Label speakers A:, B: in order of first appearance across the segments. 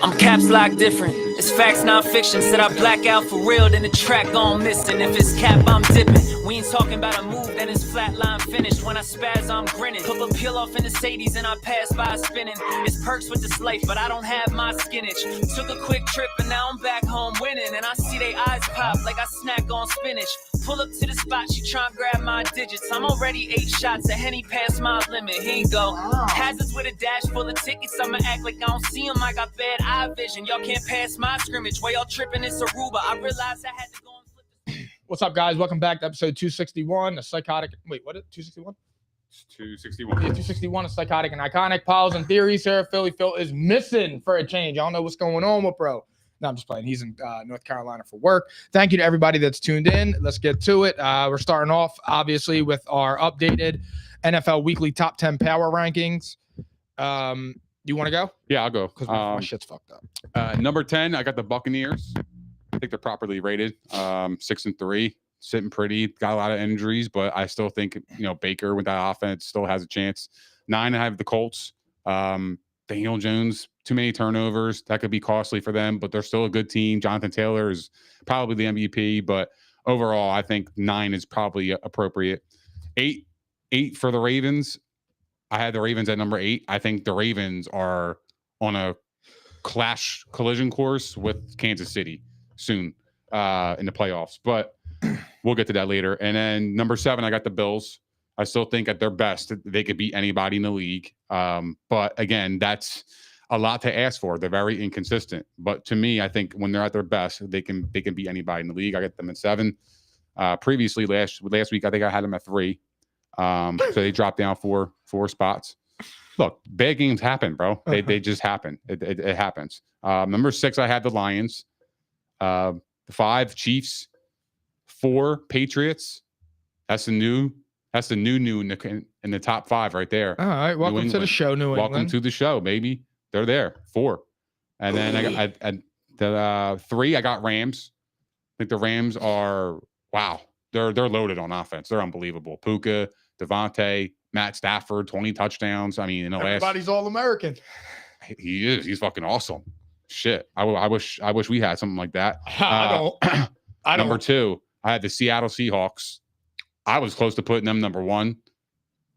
A: I'm caps lock different. It's facts, not fiction. Said I black out for real, then the track gone missing. If it's cap, I'm dipping. We ain't talking about a move, then it's flatline finished. When I spaz, I'm grinning. Put a peel off in the Sadies and I pass by spinning. It's perks with this life, but I don't have my skinage. Took a quick trip and now I'm back home winning. And I see they eyes pop like I snack on spinach. Pull up to the spot, she tryna grab my digits. I'm already 8 shots, a Henny past my limit. Here you go. Hazards with a dash full of tickets. I'ma act like I don't see them. I got bad eye vision. Y'all can't pass my scrimmage. While y'all tripping, it's Aruba. I realized I had to go and flip this.
B: What's up, guys? Welcome back to episode 261. The Psychotic. Wait, what is it? 261?
C: 261.
B: Yeah, 261 of Psychotic and Iconic. Piles and theories here. Philly Phil is missing for a change. Y'all know what's going on with bro. No, I'm just playing. He's in North Carolina for work. Thank you to everybody that's tuned in. Let's get to it. We're starting off, obviously, with our updated NFL Weekly Top 10 Power Rankings. You want to go?
C: Yeah, I'll go.
B: Because my shit's fucked up.
C: Number 10, I got the Buccaneers. I think they're properly rated. 6-3, sitting pretty. Got a lot of injuries, but I still think Baker with that offense still has a chance. 9, I have the Colts. Daniel Jones, too many turnovers. That could be costly for them, but they're still a good team. Jonathan Taylor is probably the MVP, but overall, I think 9 is probably appropriate. 8 for the Ravens. I had the Ravens at number 8. I think the Ravens are on a collision course with Kansas City soon in the playoffs, but we'll get to that later. And then number 7, I got the Bills. I still think at their best, they could beat anybody in the league. But again, that's a lot to ask for. They're very inconsistent. But to me, I think when they're at their best, they can beat anybody in the league. I got them at 7. Previously, last week, I think I had them at 3. So they dropped down four spots. Look, bad games happen, bro. They just happen. It happens. Number 6, I had the Lions. 5, Chiefs. 4, Patriots. That's the new in the top 5 right there.
B: All right, welcome to the show, New England.
C: Welcome to the show, baby. They're there. 4, and then I got the 3. I got Rams. I think the Rams are wow. They're loaded on offense. They're unbelievable. Puka, Devontae, Matt Stafford, 20 touchdowns. I mean,
B: Everybody's All-American.
C: He is. He's fucking awesome. Shit. I wish we had something like that.
B: I don't.
C: Number 2, I had the Seattle Seahawks. I was close to putting them number 1,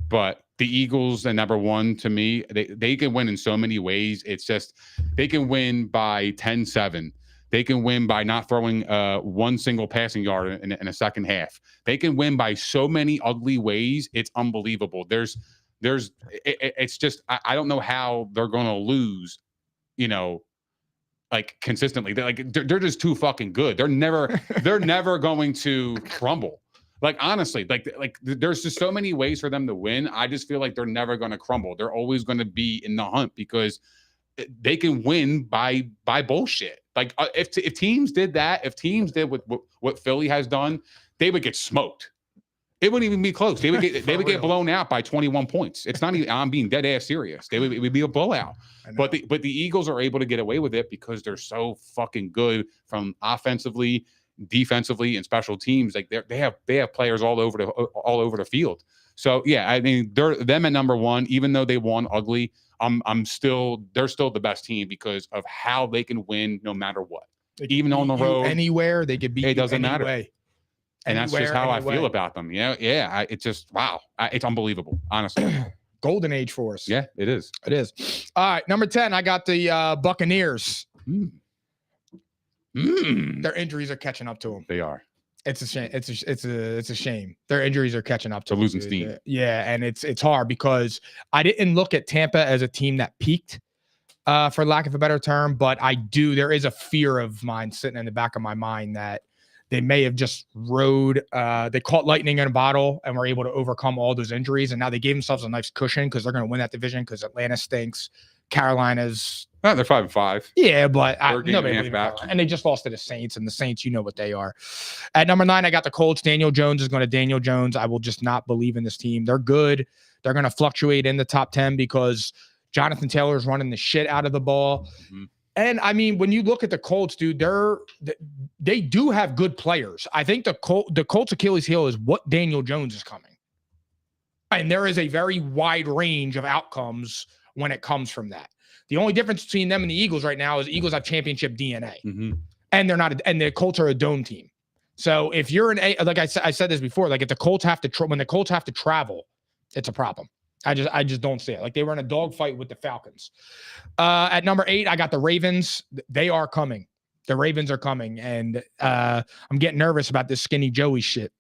C: but the Eagles at number 1 to me, they can win in so many ways. It's just they can win by 10-7. They can win by not throwing one single passing yard in a second half. They can win by so many ugly ways. It's unbelievable. It's just I don't know how they're going to lose, like consistently. They're just too fucking good. They're never going to crumble. Like, honestly, like there's just so many ways for them to win. I just feel like they're never going to crumble. They're always going to be in the hunt because they can win by bullshit. Like if teams did that, if teams did what Philly has done, they would get smoked. It wouldn't even be close. They would get blown out by 21 points. It's not even. I'm being dead ass serious. It would be a blowout. But the Eagles are able to get away with it because they're so fucking good from offensively, defensively, and special teams. Like they have players all over the field. So yeah, I mean them at number 1, even though they won ugly. They're still the best team because of how they can win no matter what. Even on the road,
B: anywhere they could beat.
C: It doesn't
B: matter.
C: And that's just how I feel about them. Yeah. It's just wow. It's unbelievable, honestly.
B: Golden age for us.
C: Yeah, it is.
B: It is. All right, number 10. I got the Buccaneers. Their injuries are catching up to them.
C: They are.
B: It's a shame. It's a shame. Their injuries are catching up to them.
C: Losing steam.
B: Yeah, and it's hard because I didn't look at Tampa as a team that peaked, for lack of a better term, but I do. There is a fear of mine sitting in the back of my mind that they may have just they caught lightning in a bottle and were able to overcome all those injuries, and now they gave themselves a nice cushion because they're going to win that division because Atlanta stinks. Carolina's
C: they're 5-5.
B: Yeah, but
C: nobody back.
B: And they just lost to the Saints, and the Saints, you know what they are. At number 9, I got the Colts. Daniel Jones is going to Daniel Jones. I will just not believe in this team. They're good. They're going to fluctuate in the top 10 because Jonathan Taylor is running the shit out of the ball. Mm-hmm. And I mean, when you look at the Colts, dude, they do have good players. I think the Colts Achilles heel is what Daniel Jones is coming. And there is a very wide range of outcomes when it comes from that. The only difference between them and the Eagles right now is the Eagles have championship DNA,
C: Mm-hmm.
B: and they're not, and the Colts are a dome team. So if you're like I said this before, like if the Colts have to, when the Colts have to travel, it's a problem. I just don't see it. Like they were in a dogfight with the Falcons. At number 8, I got the Ravens. They are coming. The Ravens are coming, and I'm getting nervous about this skinny Joey shit.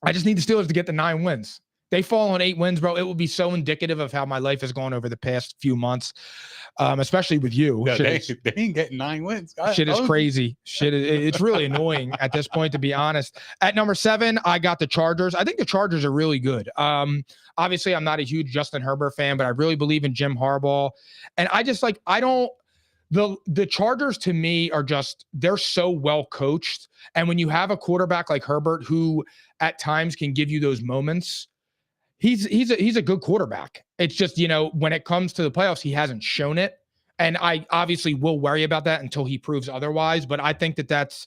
B: I just need the Steelers to get the 9 wins. They fall on 8 wins, bro. It will be so indicative of how my life has gone over the past few months, especially with you.
C: Yeah, they ain't getting 9 wins.
B: Shit is crazy. It's really annoying at this point, to be honest. At number 7, I got the Chargers. I think the Chargers are really good. Obviously, I'm not a huge Justin Herbert fan, but I really believe in Jim Harbaugh. And I just the Chargers to me are just, they're so well coached. And when you have a quarterback like Herbert, who at times can give you those moments, he's a good quarterback. It's just, when it comes to the playoffs, he hasn't shown it. And I obviously will worry about that until he proves otherwise. But I think that's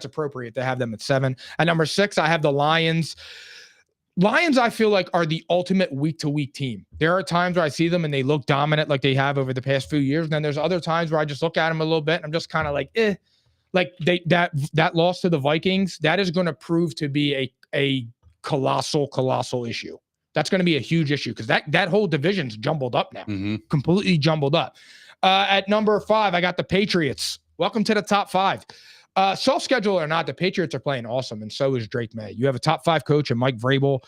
B: appropriate to have them at 7. At number 6, I have the Lions. Lions, I feel like, are the ultimate week-to-week team. There are times where I see them and they look dominant like they have over the past few years. And then there's other times where I just look at them a little bit and I'm just kind of like, eh. Like that loss to the Vikings, that is going to prove to be a colossal issue. That's going to be a huge issue because that whole division's jumbled up now, completely jumbled up. At number 5, I got the Patriots. Welcome to the top 5. Self-schedule or not, the Patriots are playing awesome, and so is Drake May. You have a top 5 coach in Mike Vrabel,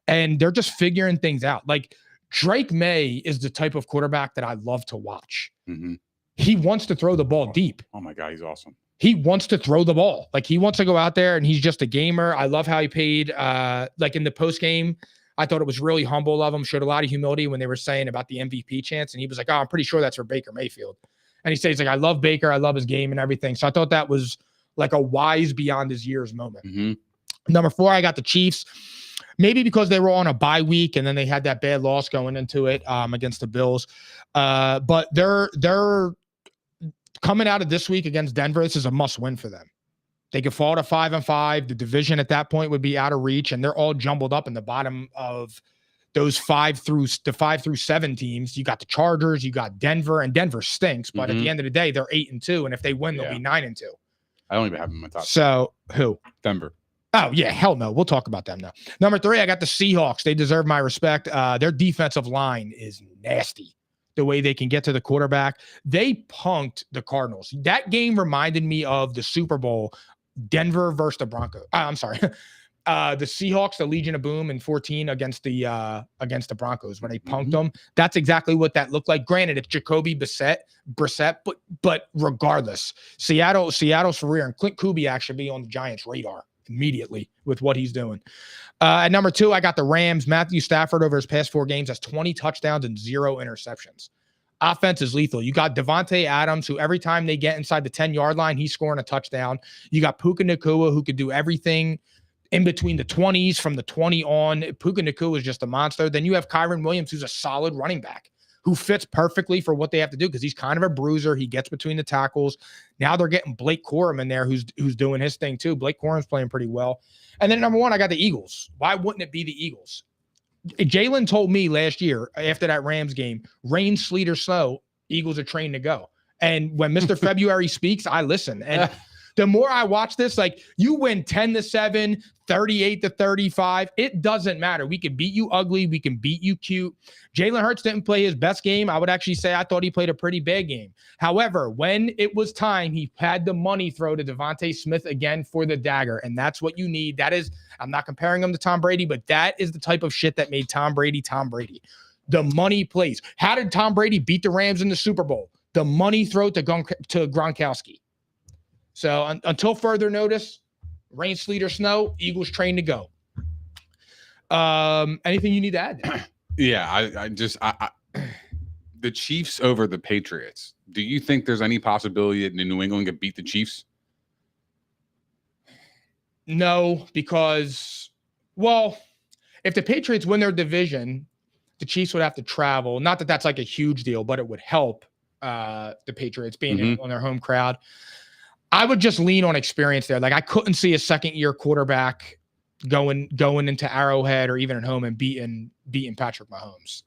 B: and they're just figuring things out. Like, Drake May is the type of quarterback that I love to watch.
C: Mm-hmm.
B: He wants to throw the ball deep.
C: Oh, my God, he's awesome.
B: He wants to throw the ball. Like, he wants to go out there, and he's just a gamer. I love how he paid, like in the post-game, I thought it was really humble of him, showed a lot of humility when they were saying about the MVP chance. And he was like, I'm pretty sure that's for Baker Mayfield. And he says, like, I love Baker. I love his game and everything. So I thought that was like a wise beyond his years moment.
C: Mm-hmm.
B: Number 4, I got the Chiefs. Maybe because they were on a bye week and then they had that bad loss going into it against the Bills. But they're coming out of this week against Denver. This is a must win for them. They could fall to 5-5. The division at that point would be out of reach, and they're all jumbled up in the bottom of those 5 through 7 teams. You got the Chargers, you got Denver, and Denver stinks. But at the end of the day, they're 8-2, and if they win, they'll be 9-2.
C: I don't even have them in my top.
B: So who?
C: Denver.
B: Oh yeah, hell no. We'll talk about them now. Number 3, I got the Seahawks. They deserve my respect. Their defensive line is nasty. The way they can get to the quarterback. They punked the Cardinals. That game reminded me of the Super Bowl. Denver versus the Broncos. I'm sorry. The Seahawks, the Legion of Boom in 14 against the Broncos when they punked them. That's exactly what that looked like. Granted, it's Jacoby Brissett, but regardless, Seattle's for real. And Clint Kubiak should be on the Giants' radar immediately with what he's doing. At number 2, I got the Rams. Matthew Stafford over his past 4 games has 20 touchdowns and 0 interceptions. Offense is lethal. You got Devontae Adams, who every time they get inside the 10-yard line, he's scoring a touchdown. You got Puka Nacua, who could do everything in between the 20s, from the 20 on. Puka Nacua is just a monster. Then you have Kyron Williams, who's a solid running back, who fits perfectly for what they have to do because he's kind of a bruiser. He gets between the tackles. Now they're getting Blake Corum in there, who's doing his thing too. Blake Corum's playing pretty well. And then number 1, I got the Eagles. Why wouldn't it be the Eagles? Jalen told me last year after that Rams game, rain, sleet, or snow, Eagles are trained to go. And when Mr. February speaks, I listen. And the more I watch this, like, you win 10-7, 38-35, it doesn't matter. We can beat you ugly. We can beat you cute. Jalen Hurts didn't play his best game. I would actually say I thought he played a pretty bad game. However, when it was time, he had the money throw to Devontae Smith again for the dagger. And that's what you need. That is, I'm not comparing him to Tom Brady, but that is the type of shit that made Tom Brady Tom Brady. The money plays. How did Tom Brady beat the Rams in the Super Bowl? The money throw to Gronkowski. So until further notice, rain, sleet, or snow, Eagles trained to go. Anything you need to add?
C: Yeah, I the Chiefs over the Patriots. Do you think there's any possibility that New England could beat the Chiefs?
B: No, because, well, if the Patriots win their division, the Chiefs would have to travel. Not that that's like a huge deal, but it would help the Patriots being on their home crowd. I would just lean on experience there. Like, I couldn't see a second-year quarterback going into Arrowhead or even at home and beating Patrick Mahomes.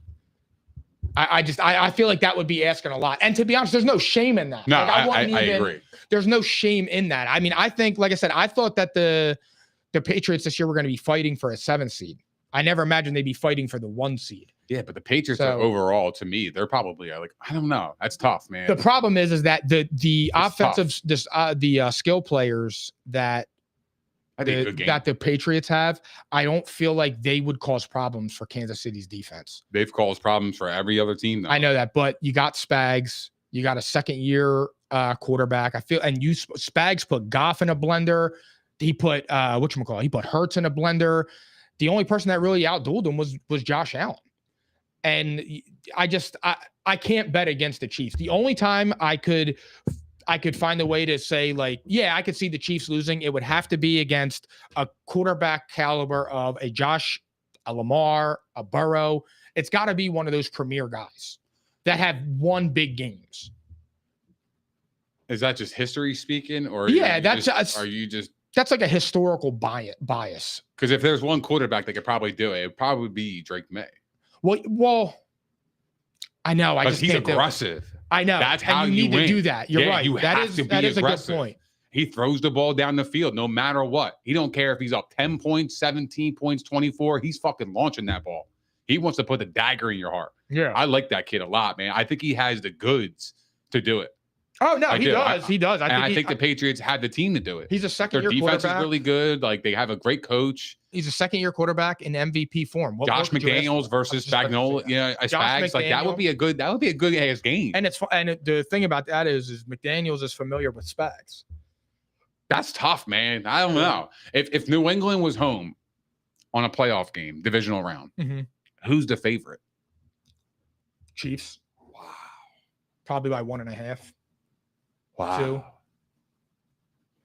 B: I feel like that would be asking a lot. And to be honest, there's no shame in that.
C: No,
B: Like,
C: I agree.
B: There's no shame in that. I mean, I think, like I said, I thought that the Patriots this year were going to be fighting for a 7th seed. I never imagined they'd be fighting for the 1 seed.
C: Yeah, but the Patriots are overall, to me, they're probably like, I don't know. That's tough, man.
B: The problem is that the offensive skill players that the Patriots have, I don't feel like they would cause problems for Kansas City's defense.
C: They've caused problems for every other team, though.
B: I know that, but you got Spags, you got a second-year quarterback. I feel, and Spags put Goff in a blender. He put he put Hurts in a blender. The only person that really outdueled him was Josh Allen. And I can't bet against the Chiefs. The only time I could find a way to say, like, yeah, I could see the Chiefs losing, it would have to be against a quarterback caliber of a Lamar, a Burrow. It's got to be one of those premier guys that have won big games.
C: Is that just history speaking, or
B: that's like a historical bias?
C: Because if there's one quarterback that could probably do it, it'd probably be Drake May.
B: Well, I know.
C: He's aggressive.
B: I know.
C: That's how
B: you need
C: win.
B: To do that. You're right. That is a good point.
C: He throws the ball down the field no matter what. He don't care if he's up 10 points, 17 points, 24. He's fucking launching that ball. He wants to put the dagger in your heart.
B: Yeah.
C: I like that kid a lot, man. I think he has the goods to do it.
B: Oh, no, he does. He does.
C: I think the Patriots had the team to do it.
B: He's a second-year quarterback.
C: Their defense is really good. Like, they have a great coach.
B: He's a second-year quarterback in MVP form.
C: Josh McDaniels versus Spagnuolo. Spags. Like, that would be a good ass game.
B: And the thing about that is McDaniels is familiar with Spags.
C: That's tough, man. I don't know. If New England was home on a playoff game, divisional round, who's the favorite?
B: Chiefs.
C: Wow.
B: Probably by 1.5.
C: Wow.
B: 2.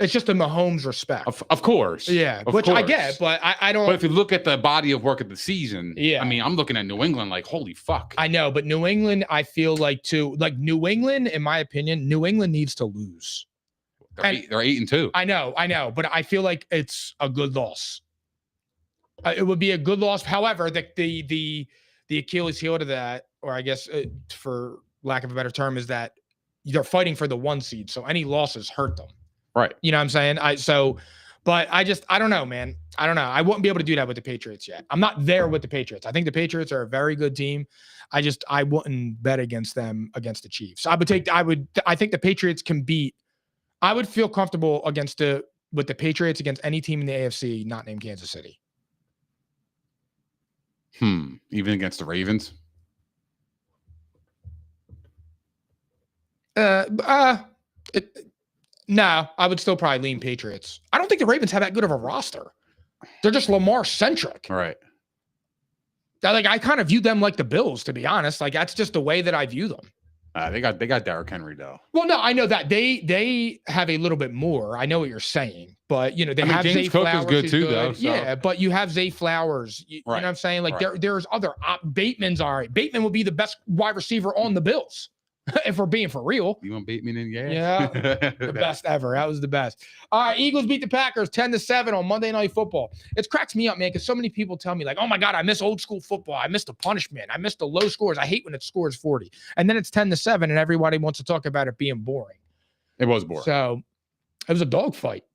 B: It's just a Mahomes respect.
C: Of course.
B: Yeah. Which I get, but I don't.
C: But if you look at the body of work of the season,
B: yeah.
C: I mean, I'm looking at New England like, holy fuck.
B: I know, but New England, I feel like too, like New England, in my opinion, New England needs to lose.
C: They're 8-2.
B: I know, but I feel like it's a good loss. It would be a good loss. However, the Achilles heel to that, or I guess for lack of a better term, is that they're fighting for the 1 seed. So any losses hurt them.
C: Right.
B: You know what I'm saying? But I don't know, man. I don't know. I wouldn't be able to do that with the Patriots yet. I'm not there with the Patriots. I think the Patriots are a very good team. I wouldn't bet against them against the Chiefs. I think the Patriots can beat. I would feel comfortable with the Patriots against any team in the AFC not named Kansas City.
C: Even against the Ravens?
B: No, I would still probably lean Patriots. I don't think the Ravens have that good of a roster. They're just Lamar-centric.
C: Right.
B: I kind of view them like the Bills, to be honest. Like, that's just the way that I view them.
C: They got Derrick Henry, though.
B: Well, no, I know that they have a little bit more. I know what you're saying, but they have
C: James
B: Zay
C: Cook
B: Flowers.
C: Is good too, though. So.
B: Yeah, but you have Zay Flowers. You know what I'm saying? Like there's other Bateman's all right. Bateman would be the best wide receiver on the Bills. If we're being for real.
C: You want Bateman in?
B: Yeah. The best ever. That was the best. All right. Eagles beat the Packers 10-7 on Monday Night Football. It cracks me up, man, because so many people tell me, like, oh my God, I miss old school football. I miss the punishment. I miss the low scores. I hate when it scores 40. And then it's 10-7 and everybody wants to talk about it being boring.
C: It was boring.
B: So it was a dogfight.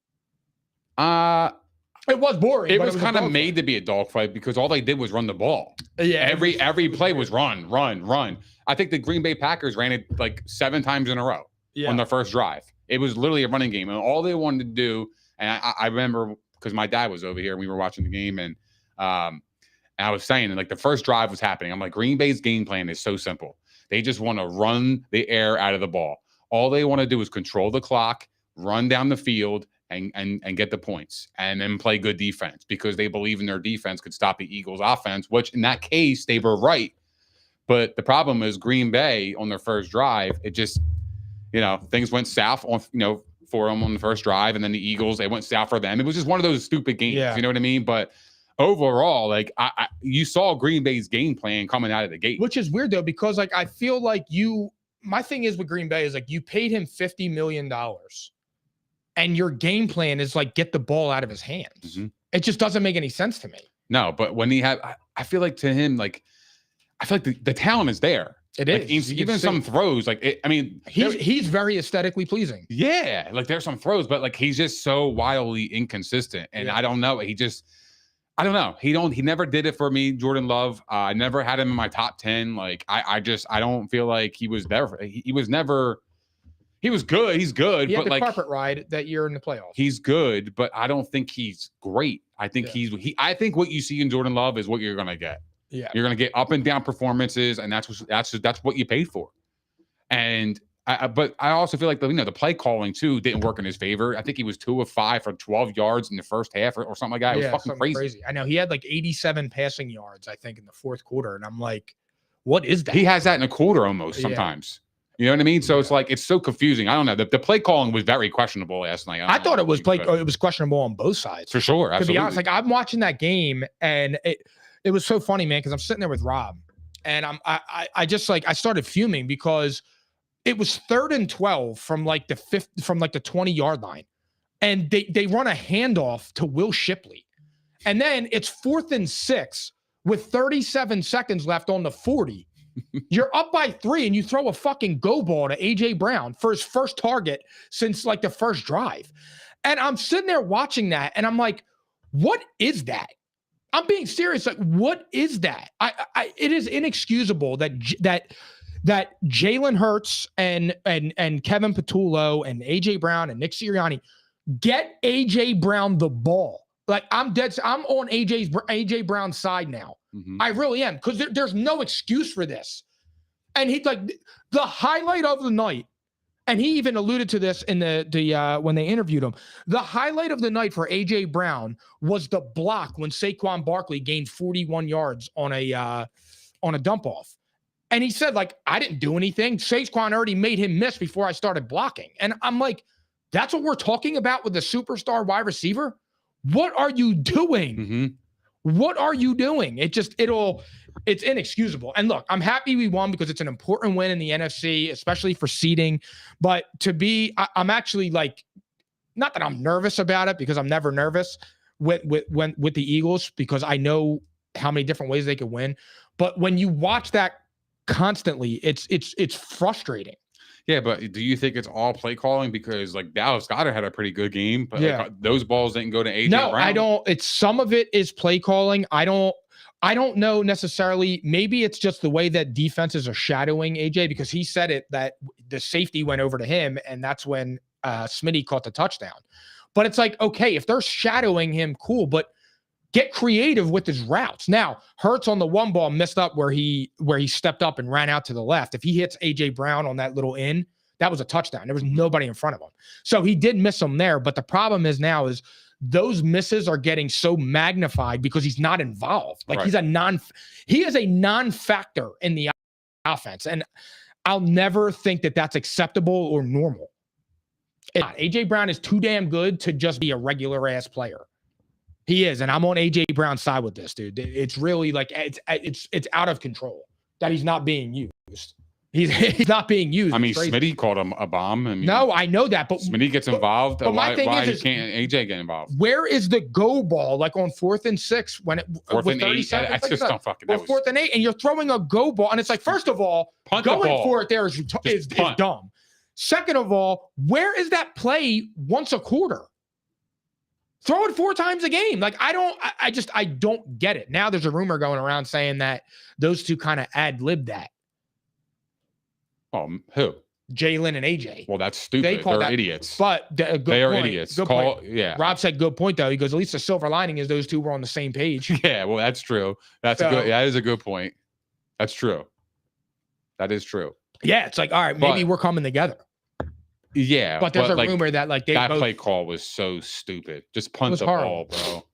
C: It
B: was boring.
C: It was kind of made to be a dogfight because all they did was run the ball.
B: Yeah.
C: Every play was run. I think the Green Bay Packers ran it like 7 times in a row on their first drive. It was literally a running game. And all they wanted to do, and I remember because my dad was over here and we were watching the game, and I was saying, like, the first drive was happening. I'm like, Green Bay's game plan is so simple. They just want to run the air out of the ball. All they want to do is control the clock, run down the field, and get the points, and then play good defense because they believe in their defense could stop the Eagles' offense, which in that case, they were right. But the problem is Green Bay on their first drive, it just, things went south on, for them on the first drive, and then the Eagles, they went south for them. It was just one of those stupid games, you know what I mean? But overall, like, you saw Green Bay's game plan coming out of the gate.
B: Which is weird, though, because, like, I feel like my thing is with Green Bay is, like, you paid him $50 million. And your game plan is like get the ball out of his hands. It just doesn't make any sense to me.
C: No, but when I feel like to him, like I feel like the talent is there.
B: It
C: Like,
B: is.
C: even some throws, like I mean,
B: he's very aesthetically pleasing.
C: Yeah, like there's some throws, but like he's just so wildly inconsistent, and I don't know. I don't know. He never did it for me, Jordan Love. I never had him in my top 10. Like I don't feel like he was there. He was never. He was good. He's good.
B: He had
C: but
B: the
C: like
B: carpet ride that year in the playoffs.
C: He's good, but I don't think he's great. I think I think what you see in Jordan Love is what you're gonna get.
B: Yeah,
C: you're gonna get up and down performances, and that's what you paid for. And but I also feel like the play calling too didn't work in his favor. I think he was 2 of 5 for 12 yards in the first half or something like that. It was fucking crazy.
B: I know he had like 87 passing yards, I think, in the fourth quarter, and I'm like, what is that?
C: He has that in a quarter almost sometimes. You know what I mean? So it's like it's so confusing. I don't know. The play calling was very questionable last night.
B: I thought it was it was questionable on both sides
C: for sure. Absolutely.
B: To be honest, like I'm watching that game, and it was so funny, man, because I'm sitting there with Rob, and I just like I started fuming because it was 3rd and 12 from like the 20-yard line, and they run a handoff to Will Shipley, and then it's 4th and 6 with 37 seconds left on the 40. You're up by 3 and you throw a fucking go ball to AJ Brown for his first target since like the first drive. And I'm sitting there watching that and I'm like, what is that? I'm being serious. Like, what is that? It is inexcusable that Jalen Hurts and Kevin Patullo and AJ Brown and Nick Sirianni get AJ Brown the ball. Like I'm on AJ Brown's side now. I really am, because there's no excuse for this. And he's like the highlight of the night, and he even alluded to this in the when they interviewed him. The highlight of the night for AJ Brown was the block when Saquon Barkley gained 41 yards on a dump off. And he said, like, I didn't do anything. Saquon already made him miss before I started blocking. And I'm like, that's what we're talking about with the superstar wide receiver? What are you doing? What are you doing? It's inexcusable. And look, I'm happy we won because it's an important win in the NFC, especially for seeding. But I'm actually like, not that I'm nervous about it, because I'm never nervous with the Eagles, because I know how many different ways they could win. But when you watch that constantly, it's frustrating.
C: Yeah, but do you think it's all play calling? Because like Dallas Goedert had a pretty good game, but like, those balls didn't go to AJ Brown.
B: I don't. It's some of it is play calling. I don't know necessarily. Maybe it's just the way that defenses are shadowing AJ, because he said it that the safety went over to him, and that's when Smitty caught the touchdown. But it's like, okay, if they're shadowing him, cool, but get creative with his routes. Now, Hurts on the one ball messed up where he stepped up and ran out to the left. If he hits AJ Brown on that little in, that was a touchdown. There was nobody in front of him. So he did miss him there. But the problem is now is those misses are getting so magnified because he's not involved. Like he is a non-factor in the offense. And I'll never think that that's acceptable or normal. AJ Brown is too damn good to just be a regular ass player. He is, and I'm on AJ Brown's side with this, dude. It's really like it's out of control that he's not being used. He's not being used.
C: I mean, Smitty called him a bomb. I mean,
B: no, I know that, but
C: Smitty gets involved.
B: But my thing is,
C: can't AJ get involved?
B: Where is the go ball? Like on 4th and 6 when it
C: 4th and 8? I just don't fucking.
B: Or 4th and 8, and you're throwing a go ball, and it's like, first of all, going for it there is dumb. Second of all, where is that play once a quarter? Throw it 4 times a game. Like I don't get it. Now there's a rumor going around saying that those two kind of ad-libbed that.
C: Who?
B: Jalen and AJ.
C: Well, that's stupid. They're idiots.
B: But they are
C: idiots.
B: Good point. Yeah. Rob said good point though. He goes, at least the silver lining is those two were on the same page.
C: Yeah, well, that's true. That is a good point. That's true. That is true.
B: Yeah, it's like, all right, maybe we're coming together.
C: Yeah,
B: but there's a rumor that like
C: that play call was so stupid. Just punt the ball, bro.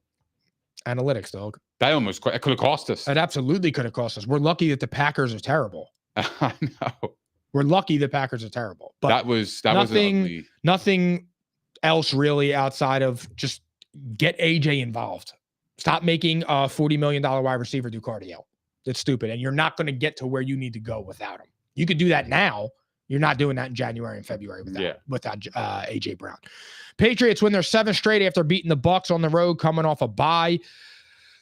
B: Analytics, dog.
C: It could have cost us.
B: It absolutely could have cost us. We're lucky that the Packers are terrible.
C: I know.
B: We're lucky the Packers are terrible. But
C: that was
B: nothing else really outside of just get AJ involved. Stop making a $40 million wide receiver do cardio. It's stupid, and you're not going to get to where you need to go without him. You could do that now. You're not doing that in January and February without AJ Brown. Patriots win their 7th straight after beating the Bucs on the road, coming off a bye.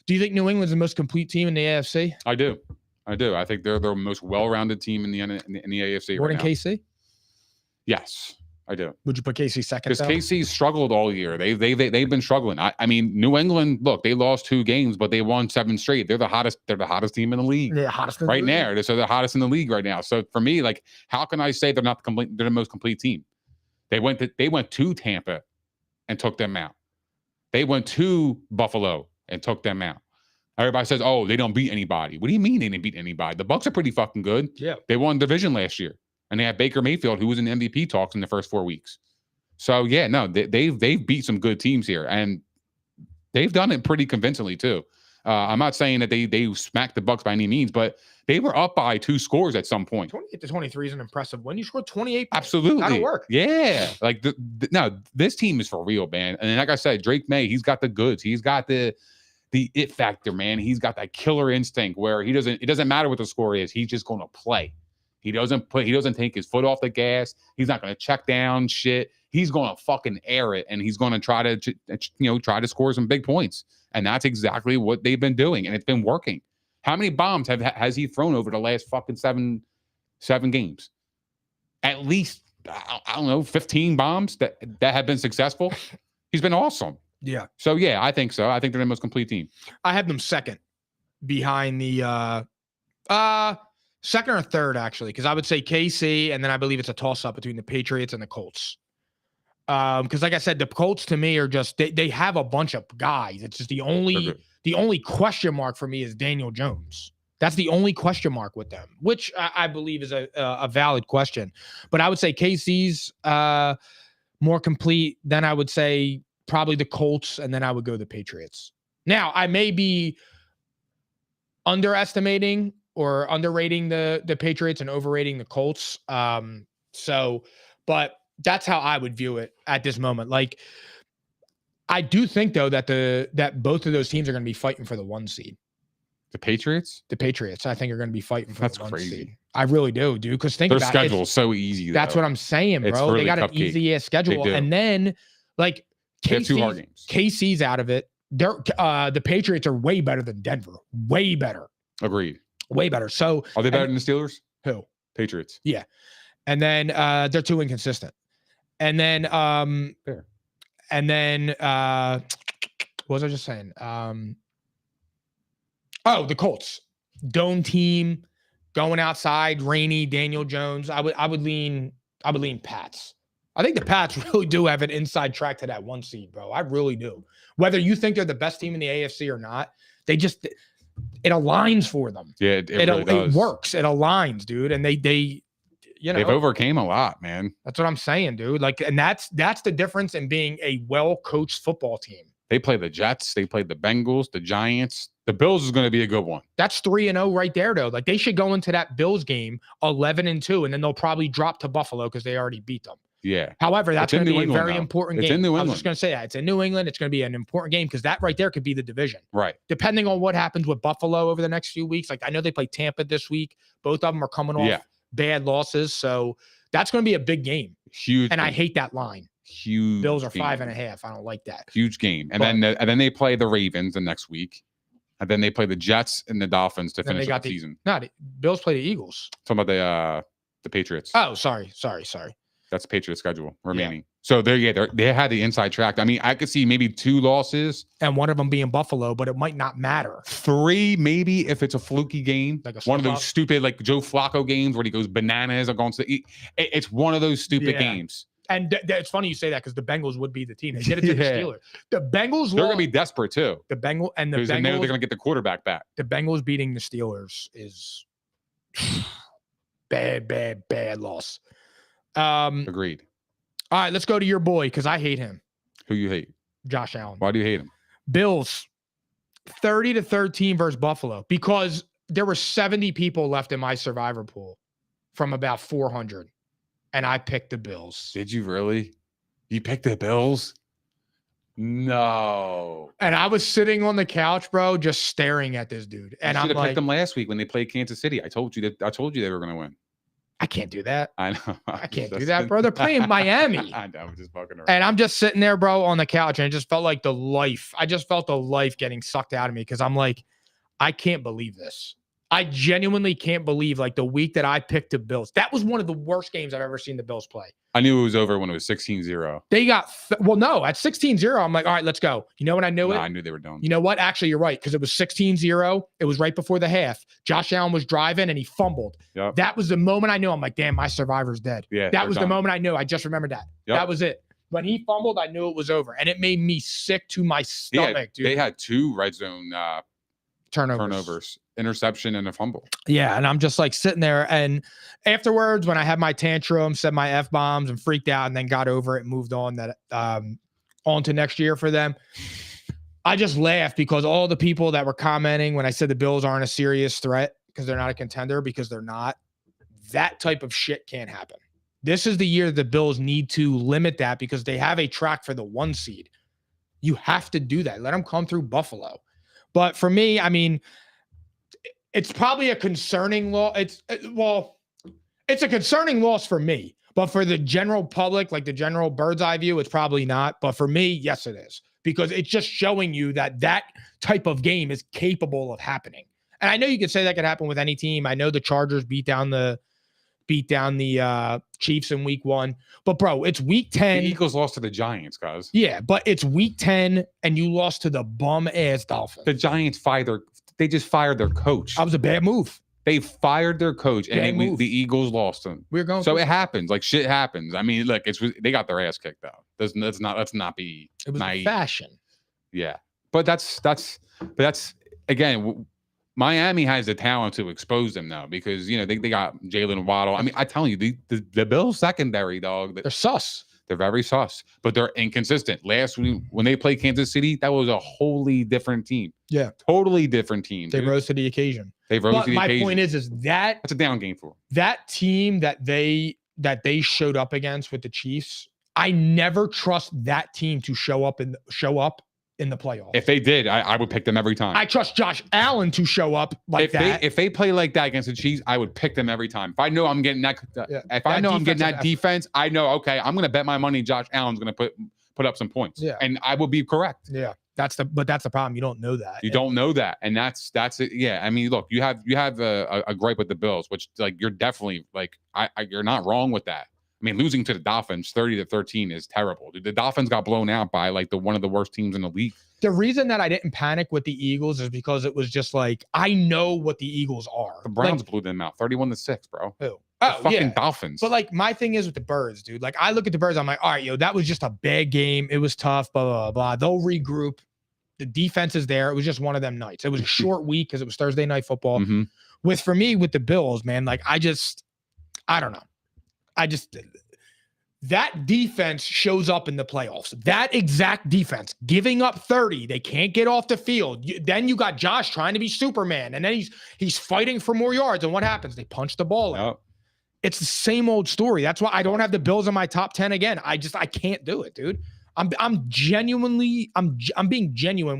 B: Do you think New England's the most complete team in the AFC?
C: I do. I do. I think they're the most well-rounded team in the AFC
B: More
C: right
B: than
C: now.
B: KC?
C: Yes, I do.
B: Would you put KC second?
C: Because KC's struggled all year. They've been struggling. I mean, New England. Look, they lost 2 games, but they won 7 straight. They're the hottest. They're the hottest team in the league.
B: Yeah, hottest in
C: right
B: the league.
C: now. So they're hottest in the league right now. So for me, like, how can I say they're not complete? They're the most complete team. They went to Tampa and took them out. They went to Buffalo and took them out. Everybody says, "Oh, they don't beat anybody." What do you mean they didn't beat anybody? The Bucks are pretty fucking good.
B: Yeah,
C: they won division last year, and they had Baker Mayfield, who was in MVP talks in the first 4 weeks. So yeah, no, they've beat some good teams here, and they've done it pretty convincingly too. I'm not saying that they smacked the Bucks by any means, but they were up by 2 scores at some point.
B: 28-23 is an impressive win. You scored 28.
C: Absolutely,
B: that'll work.
C: Yeah, like no, this team is for real, man. And like I said, Drake May, he's got the goods. He's got the it factor, man. He's got that killer instinct where it doesn't matter what the score is. He's just going to play. He doesn't take his foot off the gas. He's not going to check down shit. He's going to fucking air it, and he's going to try to score some big points. And that's exactly what they've been doing, and it's been working. How many bombs has he thrown over the last fucking seven games? At least, I don't know, 15 bombs that have been successful. He's been awesome.
B: Yeah.
C: So yeah, I think so. I think they're the most complete team.
B: I have them second behind the second or third, actually, because I would say KC, and then I believe it's a toss-up between the Patriots and the Colts. Because like I said, the Colts to me are just they have a bunch of guys. It's just the only question mark for me is Daniel Jones. That's the only question mark with them, which I believe is a valid question. But I would say KC's more complete. Then I would say probably the Colts, and then I would go the Patriots. Now, I may be underestimating or underrating the Patriots and overrating the Colts. But that's how I would view it at this moment. Like, I do think though that both of those teams are going to be fighting for the 1 seed.
C: The Patriots?
B: The Patriots, I think, are going to be fighting for the 1
C: crazy.
B: seed. I really do, dude. Because think
C: their
B: about
C: schedule is so easy.
B: That's what I'm saying, bro.
C: Really
B: they got
C: cupcake.
B: an easy ass schedule, and then like
C: they have 2 hard games.
B: KC's out of it. The Patriots are way better than Denver. Way better.
C: Agreed.
B: Way better. So
C: are they better than the Steelers?
B: Who?
C: Patriots.
B: Yeah. And then they're too inconsistent. And then
C: fair.
B: And then what was I just saying? The Colts. Dome team, going outside, rainy, Daniel Jones. I would lean Pats. I think the Pats really do have an inside track to that 1 seed, bro. I really do. Whether you think they're the best team in the AFC or not, it aligns for them.
C: Yeah, it really does.
B: It works. It aligns, dude. And they've
C: overcame a lot, man.
B: That's what I'm saying, dude. Like, and that's the difference in being a well-coached football team.
C: They play the Jets. They played the Bengals, the Giants. The Bills is going to be a good one.
B: That's 3-0 right there, though. Like, they should go into that Bills game 11-2, and then they'll probably drop to Buffalo because they already beat them.
C: Yeah.
B: However, that's going to be a very important game.
C: It's in New England.
B: I was just going to say that. It's in New England. It's going to be an important game because that right there could be the division.
C: Right.
B: Depending on what happens with Buffalo over the next few weeks. Like, I know they play Tampa this week. Both of them are coming off bad losses. So that's going to be a big game.
C: Huge.
B: And
C: game.
B: I hate that line.
C: Huge.
B: Bills are
C: game.
B: 5.5. I don't like that.
C: Huge game. And then they play the Ravens the next week. And then they play the Jets and the Dolphins to finish the season.
B: No, the Bills play the Eagles.
C: Talking about the Patriots.
B: Oh, sorry.
C: That's the Patriots schedule remaining. Yeah. So they had the inside track. I mean, I could see maybe 2 losses.
B: And one of them being Buffalo, but it might not matter.
C: 3, maybe, if it's a fluky game. Like one of those stupid, like Joe Flacco games where he goes bananas or going to eat. It's one of those stupid games.
B: And it's funny you say that because the Bengals would be the team. They did it to the Steelers. The Bengals,
C: they're going to be desperate too.
B: The Bengals
C: they're going to get the quarterback back.
B: The Bengals beating the Steelers is bad loss.
C: Agreed.
B: All right, let's go to your boy because I hate him.
C: Who you hate?
B: Josh Allen.
C: Why do you hate him?
B: Bills 30-13 versus Buffalo because there were 70 people left in my survivor pool from about 400. And I picked the Bills.
C: Did you really? You picked the Bills? No.
B: And I was sitting on the couch, bro, just staring at this dude. And I'm like,
C: picked them last week when they played Kansas City. I told you they were going to win.
B: I can't do that.
C: I know.
B: I can't do that, bro. They're playing Miami.
C: I know. I'm just fucking around.
B: And I'm just sitting there, bro, on the couch, and it just felt like the life. I just felt the life getting sucked out of me because I'm like, I can't believe this. I genuinely can't believe like the week that I picked the Bills. That was one of the worst games I've ever seen the Bills play.
C: I knew it was over when it was 16-0.
B: They got, well, no, at 16-0, I'm like, all right, let's go. You know when I knew it?
C: I knew they were done.
B: You know what? Actually, you're right, because it was 16-0. It was right before the half. Josh Allen was driving and he fumbled.
C: Yep.
B: That was the moment I knew. I'm like, damn, my survivor's dead.
C: Yeah,
B: that was the moment I knew. I just remembered that.
C: Yep.
B: That was it. When he fumbled, I knew it was over. And it made me sick to my stomach, dude.
C: They had 2 red zone turnovers, interception and a fumble.
B: Yeah, and I'm just like sitting there, and afterwards, when I had my tantrum, said my F-bombs and freaked out, and then got over it and moved on on to next year for them. I just laughed because all the people that were commenting when I said the Bills aren't a serious threat because they're not a contender, because they're not, that type of shit can't happen. This is the year the Bills need to limit that because they have a track for the 1 seed. You have to do that. Let them come through Buffalo. But for me, I mean, it's probably a concerning loss. It's a concerning loss for me. But for the general public, like the general bird's eye view, it's probably not. But for me, yes, it is. Because it's just showing you that that type of game is capable of happening. And I know you could say that could happen with any team. I know the Chargers beat down the Chiefs in week 1. But, bro, it's week 10.
C: The Eagles lost to the Giants, guys.
B: Yeah, but it's week 10, and you lost to the bum-ass Dolphins.
C: The Giants they just fired their coach.
B: That was a bad move.
C: They fired their coach, and the Eagles lost him.
B: We're going.
C: So it happens. Like shit happens. I mean, look, they got their ass kicked though. Let's not be.
B: It was
C: naive.
B: fashion.
C: Yeah, but that's again. Miami has the talent to expose them now because they got Jalen Waddle. I mean, I tell you, the Bills secondary, dog.
B: They're sus.
C: They're very sus, but they're inconsistent. Last week when they played Kansas City, that was a wholly different team.
B: Yeah,
C: totally different team.
B: They rose to the occasion. My point is that's
C: a down game for them.
B: That team that they showed up against with the Chiefs. I never trust that team to show up in the playoffs.
C: If they did, I would pick them every time.
B: I trust Josh Allen to show up like that.
C: If they play like that against the Chiefs, I would pick them every time. If I know I'm getting that, defense, I know, okay, I'm going to bet my money Josh Allen's going to put up some points.
B: Yeah.
C: And I will be correct.
B: Yeah. That's the problem. You don't know that.
C: You don't know that. And that's it. Yeah. I mean, look, you have a gripe with the Bills, which like you're definitely like you're not wrong with that. I mean, losing to the Dolphins 30-13 is terrible. Dude, the Dolphins got blown out by like one of the worst teams in the league.
B: The reason that I didn't panic with the Eagles is because it was just like, I know what the Eagles are.
C: The Browns blew them out 31-6, bro.
B: Who?
C: Fucking Dolphins.
B: But like my thing is with the Birds, dude. Like I look at the Birds, I'm like, all right, yo, that was just a bad game. It was tough, blah, blah, blah. They'll regroup. The defense is there. It was just one of them nights. It was a short week because it was Thursday night football.
C: Mm-hmm.
B: For me, with the Bills, man, like I don't know. That defense shows up in the playoffs. That exact defense, giving up 30. They can't get off the field. Then you got Josh trying to be Superman, and then he's fighting for more yards. And what happens? They punch the ball out. It's the same old story. That's why I don't have the Bills in my top 10 again. I can't do it, dude. I'm being genuine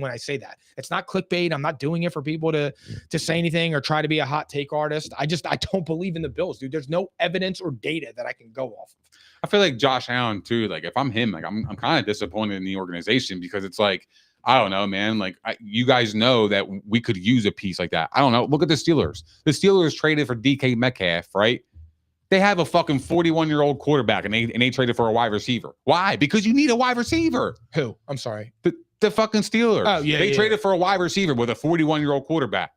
B: when I say that. It's not clickbait. I'm not doing it for people to say anything or try to be a hot take artist. I don't believe in the Bills, dude. There's no evidence or data that I can go off of.
C: I feel like Josh Allen too. Like if I'm him, like I'm kind of disappointed in the organization because it's like, I don't know, man. Like you guys know that we could use a piece like that. I don't know. Look at the Steelers. The Steelers traded for DK Metcalf, right? They have a fucking 41-year-old quarterback and they traded for a wide receiver. Why? Because you need a wide receiver.
B: Who? I'm sorry.
C: The fucking Steelers.
B: Oh, yeah.
C: They traded for a wide receiver with a 41-year-old quarterback.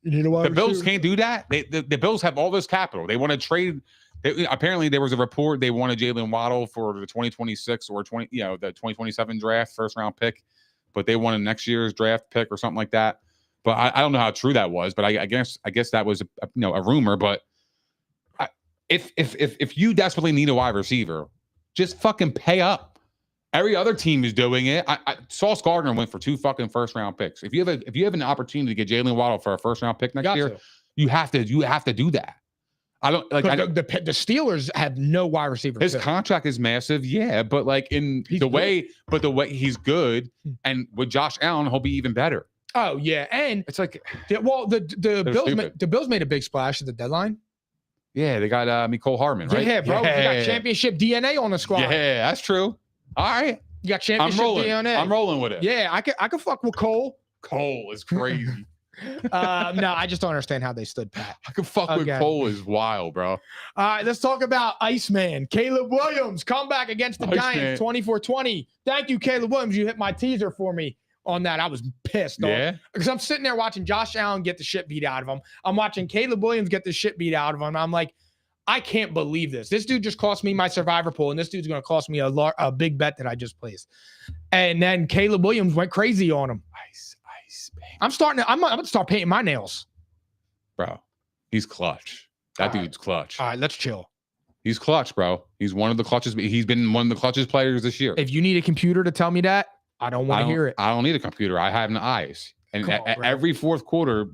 B: You need a wide receiver.
C: The Bills can't do that. The Bills have all this capital. They want to trade. Apparently, there was a report they wanted Jalen Waddle for the 2026 or the 2027 draft, first-round pick, but they wanted next year's draft pick or something like that. But I don't know how true that was. But I guess that was a rumor. But if you desperately need a wide receiver, just fucking pay up. Every other team is doing it. Sauce Gardner went for 2 fucking first-round picks. If you have an opportunity to get Jalen Waddle for a first-round pick next year, you have to do that. I don't like
B: the Steelers have no wide receiver.
C: His contract is massive, yeah, but like the way he's good, and with Josh Allen, he'll be even better.
B: Oh yeah, and
C: it's like,
B: the Bills made a big splash at the deadline.
C: Yeah, they got Mecole Hardman, right?
B: Yeah, bro,
C: yeah.
B: You got championship DNA on the squad.
C: Yeah, that's true. All right,
B: you got championship DNA.
C: I'm rolling with it.
B: Yeah, I could fuck with Cole.
C: Cole is crazy.
B: No, I just don't understand how they stood pat.
C: Fucking fuck with
B: Okay.
C: Cole is wild, bro.
B: All right, let's talk about Iceman. Caleb Williams, comeback against the Giants, 24-20. Thank you, Caleb Williams. You hit my teaser for me on that. I was pissed, dog.
C: Yeah.
B: Because I'm sitting there watching Josh Allen get the shit beat out of him. I'm watching Caleb Williams get the shit beat out of him. I'm like, I can't believe this. This dude just cost me my survivor pool, and this dude's going to cost me a big bet that I just placed. And then Caleb Williams went crazy on him.
C: Ice, baby.
B: I'm going to start painting my nails.
C: Bro, he's clutch. That dude's clutch.
B: All right, let's chill.
C: He's clutch, bro. He's one of the clutches. He's been one of the clutchest players this year.
B: If you need a computer to tell me that, I don't want to hear it.
C: I don't need a computer. I have the eyes. And
B: Come on, bro.
C: every fourth quarter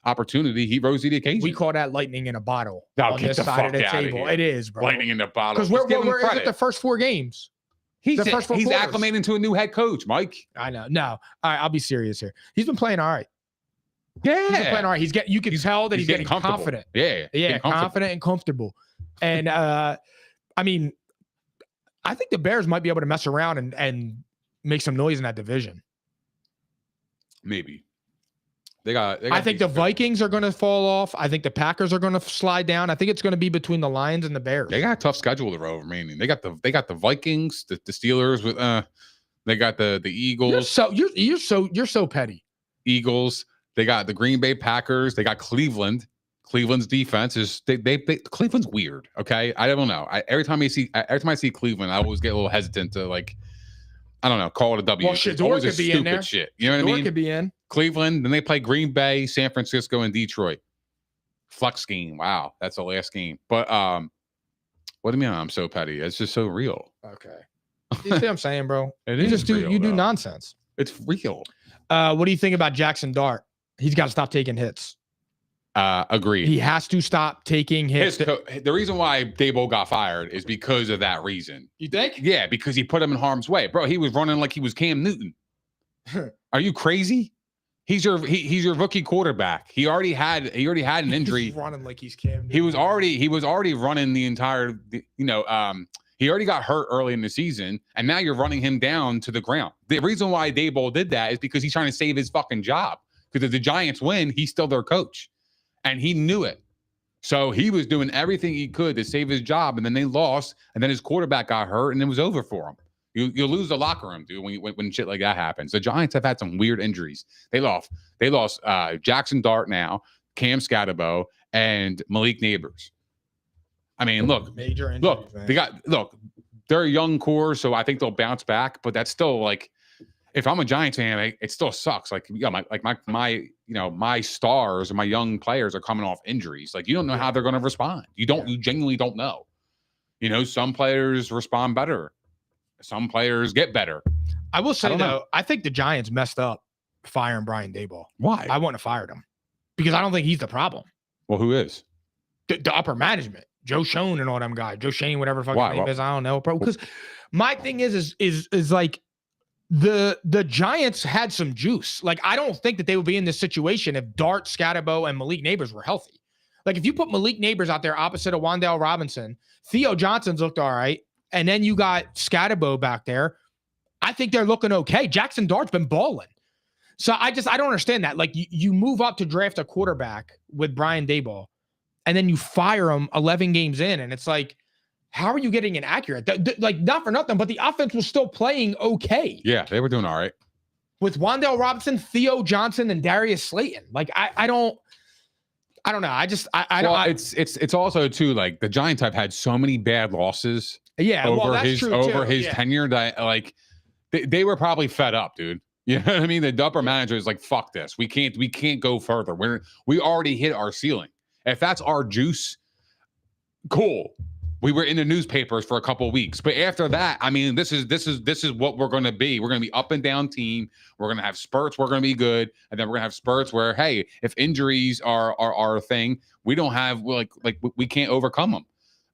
C: opportunity, he rose to the occasion.
B: We call that lightning in a bottle
C: Now
B: on
C: get
B: this
C: the
B: side of
C: fuck
B: the
C: outta
B: table.
C: here.
B: It is, bro.
C: Lightning in the bottle.
B: Because we're is it the first 4 games?
C: He's
B: the first 4 quarters.
C: acclimating to a new head coach, Mike.
B: I know. No. All right, I'll be serious here. He's been playing all right.
C: Yeah.
B: He's been playing all right. You can tell that he's getting confident.
C: Yeah.
B: Yeah, confident and comfortable. And I mean, I think the Bears might be able to mess around and make some noise in that division.
C: Maybe. They got
B: I think the Vikings are going to fall off. I think the Packers are going to slide down. I think it's going to be between the Lions and the Bears.
C: They got a tough schedule to roll remaining. They got the Vikings, the Steelers with they got the Eagles.
B: You're so petty.
C: Eagles. They got the Green Bay Packers. They got Cleveland. Cleveland's defense is Cleveland's weird. Okay, I don't know. Every time I see Cleveland, I always get a little hesitant to I don't know, call it a W.
B: Well, Shador could be in there.
C: Shit. You know what I mean?
B: Could be in.
C: Cleveland, then they play Green Bay, San Francisco, and Detroit. Flex game. Wow, that's the last game. But what do you mean I'm so petty? It's just so real.
B: Okay. You see what I'm saying, bro?
C: You
B: do nonsense.
C: It's real.
B: What do you think about Jackson Dart? He's got to stop taking hits.
C: Agreed.
B: He has to stop taking hits.
C: The reason why Daboll got fired is because of that reason.
B: You think?
C: Yeah, because he put him in harm's way. Bro, he was running like he was Cam Newton. Are you crazy? He's your rookie quarterback. He already had an injury.
B: He's running like he's Cam Newton.
C: He was already running the entire he already got hurt early in the season, and now you're running him down to the ground. The reason why Daboll did that is because he's trying to save his fucking job. Because if the Giants win, he's still their coach. And he knew it. So he was doing everything he could to save his job, and then they lost, and then his quarterback got hurt, and it was over for him. You lose the locker room, dude, when shit like that happens. The Giants have had some weird injuries. They lost Jackson Dart now, Cam Scatterbo, and Malik Neighbors. I mean, look,
B: major injuries,
C: they're a young core, so I think they'll bounce back, but that's still if I'm a Giants fan, it still sucks. My stars and my young players are coming off injuries. You don't know how they're going to respond. You genuinely don't know. Some players respond better. Some players get better.
B: I will say though, I think the Giants messed up firing Brian Daboll.
C: Why?
B: I wouldn't have fired him because I don't think he's the problem.
C: Well, who is?
B: The upper management, Joe Schoen and all them guys, Joe Shane, whatever the fuck his name is. I don't know, bro. Because my thing is the Giants had some juice. I don't think that they would be in this situation if Dart, Scatterbo, and Malik Neighbors were healthy. If you put Malik Neighbors out there opposite of Wan'Dale Robinson, Theo Johnson's looked all right, and then you got Scatterbo back there, I think they're looking okay. Jackson Dart's been balling. So I don't understand that. You move up to draft a quarterback with Brian Daboll, and then you fire him 11 games in, and it's how are you getting inaccurate? Not for nothing, but the offense was still playing okay.
C: Yeah, they were doing all right.
B: With Wan'Dale Robinson, Theo Johnson, and Darius Slayton. I don't know.
C: It's also too the Giants have had so many bad losses.
B: Yeah,
C: over his
B: yeah.
C: tenure that they were probably fed up, dude. You know what I mean? The upper manager is fuck this. We can't go further. We already hit our ceiling. If that's our juice, cool. We were in the newspapers for a couple of weeks, but after that, I mean, this is what we're going to be. We're going to be up and down team. We're going to have spurts. We're going to be good, and then we're going to have spurts where, hey, if injuries are a thing, we don't have we can't overcome them,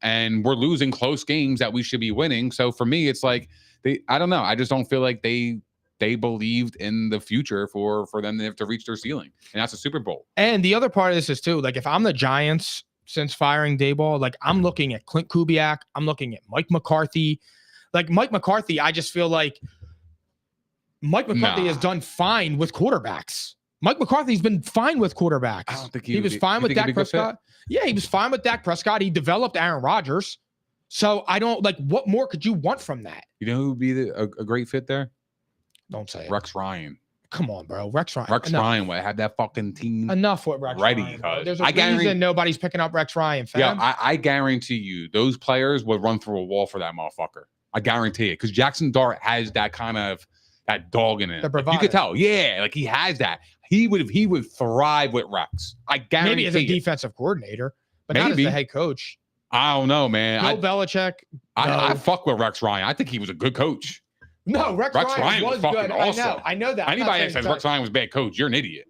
C: and we're losing close games that we should be winning. So for me, it's I don't know. I just don't feel like they believed in the future for them to reach their ceiling, and that's a Super Bowl.
B: And the other part of this is too, if I'm the Giants. Since firing Daboll, I'm looking at Clint Kubiak. I'm looking at Mike McCarthy. Mike McCarthy, I just feel Mike McCarthy has done fine with quarterbacks. Mike McCarthy's been fine with quarterbacks.
C: I don't think
B: he was fine with Dak Prescott. Yeah, he was fine with Dak Prescott. He developed Aaron Rodgers. So I don't like. What more could you want from that?
C: You know who would be a great fit there?
B: Don't say it.
C: Rex Ryan.
B: Come on, bro. Rex Ryan.
C: Rex Ryan would have that fucking team
B: enough with Rex
C: ready.
B: Ryan. Bro. There's a reason nobody's picking up Rex Ryan, fam.
C: Yeah, I guarantee you those players would run through a wall for that motherfucker. I guarantee it. Because Jackson Dart has that kind of that dog in it. Like, you could tell. Yeah, like he has that. He would thrive with Rex. I guarantee
B: maybe as a defensive coordinator, but not as the head coach.
C: I don't know, man.
B: Bill Belichick.
C: I fuck with Rex Ryan. I think he was a good coach.
B: No, Rex Ryan was
C: fucking
B: good.
C: Awesome.
B: I know that.
C: Anybody that says Rex Ryan was a bad coach, you're an idiot.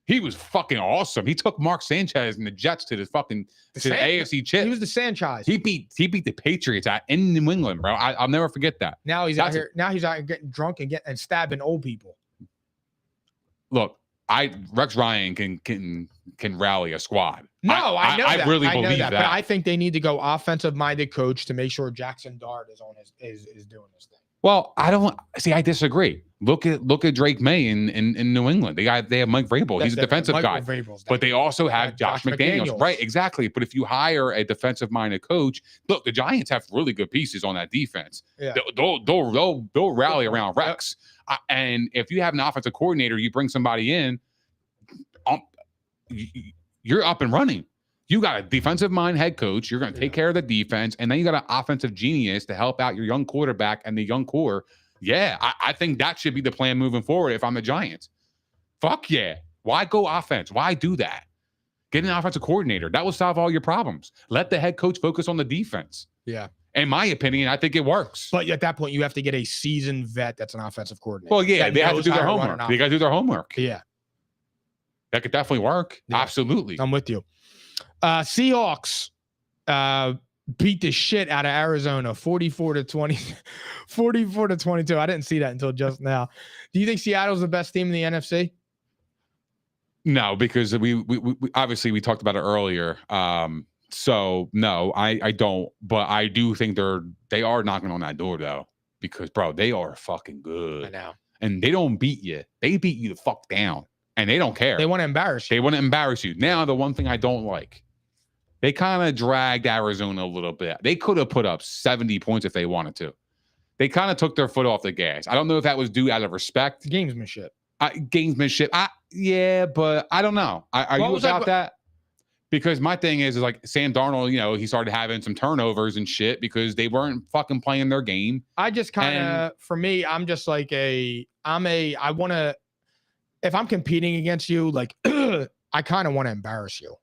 C: He was fucking awesome. He took Mark Sanchez and the Jets to the AFC chip.
B: He was the Sanchez.
C: He beat the Patriots in New England, bro. I'll never forget that.
B: Now he's out here. Now he's out here getting drunk and stabbing old people.
C: Look, Rex Ryan can rally a squad.
B: No, I know that.
C: I really believe that.
B: But I think they need to go offensive-minded coach to make sure Jackson Dart is on is doing this thing.
C: Well, I disagree. Look at Drake May in New England. They have Mike Vrabel. He's a defensive guy. But they also have Josh McDaniels. Right, exactly. But if you hire a defensive-minded coach, look, the Giants have really good pieces on that defense. Yeah. They'll rally around Rex. And if you have an offensive coordinator, you bring somebody in, you're up and running. You got a defensive mind head coach. You're going to take care of the defense. And then you got an offensive genius to help out your young quarterback and the young core. Yeah, I think that should be the plan moving forward if I'm the Giants. Fuck yeah. Why go offense? Why do that? Get an offensive coordinator. That will solve all your problems. Let the head coach focus on the defense.
B: Yeah.
C: In my opinion, I think it works.
B: But at that point, you have to get a seasoned vet that's an offensive coordinator.
C: Well, yeah, they have to do their homework. They got to do their homework.
B: Yeah.
C: That could definitely work. Yeah. Absolutely.
B: I'm with you. Seahawks beat the shit out of Arizona 44-20, 44-22. I didn't see that until just now. Do you think Seattle's the best team in the NFC?
C: No, because we obviously we talked about it earlier. So no, I don't. But I do think they are knocking on that door though, because bro, they are fucking good.
B: I know.
C: And they don't beat you. They beat you the fuck down. And they don't care.
B: They want to embarrass you.
C: They want to embarrass you. Now, the one thing I don't like, they kind of dragged Arizona a little bit. They could have put up 70 points if they wanted to. They kind of took their foot off the gas. I don't know if that was due out of respect.
B: Gamesmanship.
C: Gamesmanship. Yeah, but I don't know. Are you about that? Because my thing is like Sam Darnold, he started having some turnovers and shit because they weren't fucking playing their game.
B: I just kind of, for me, I'm just like I want to, if I'm competing against you, like I kind of want to embarrass you.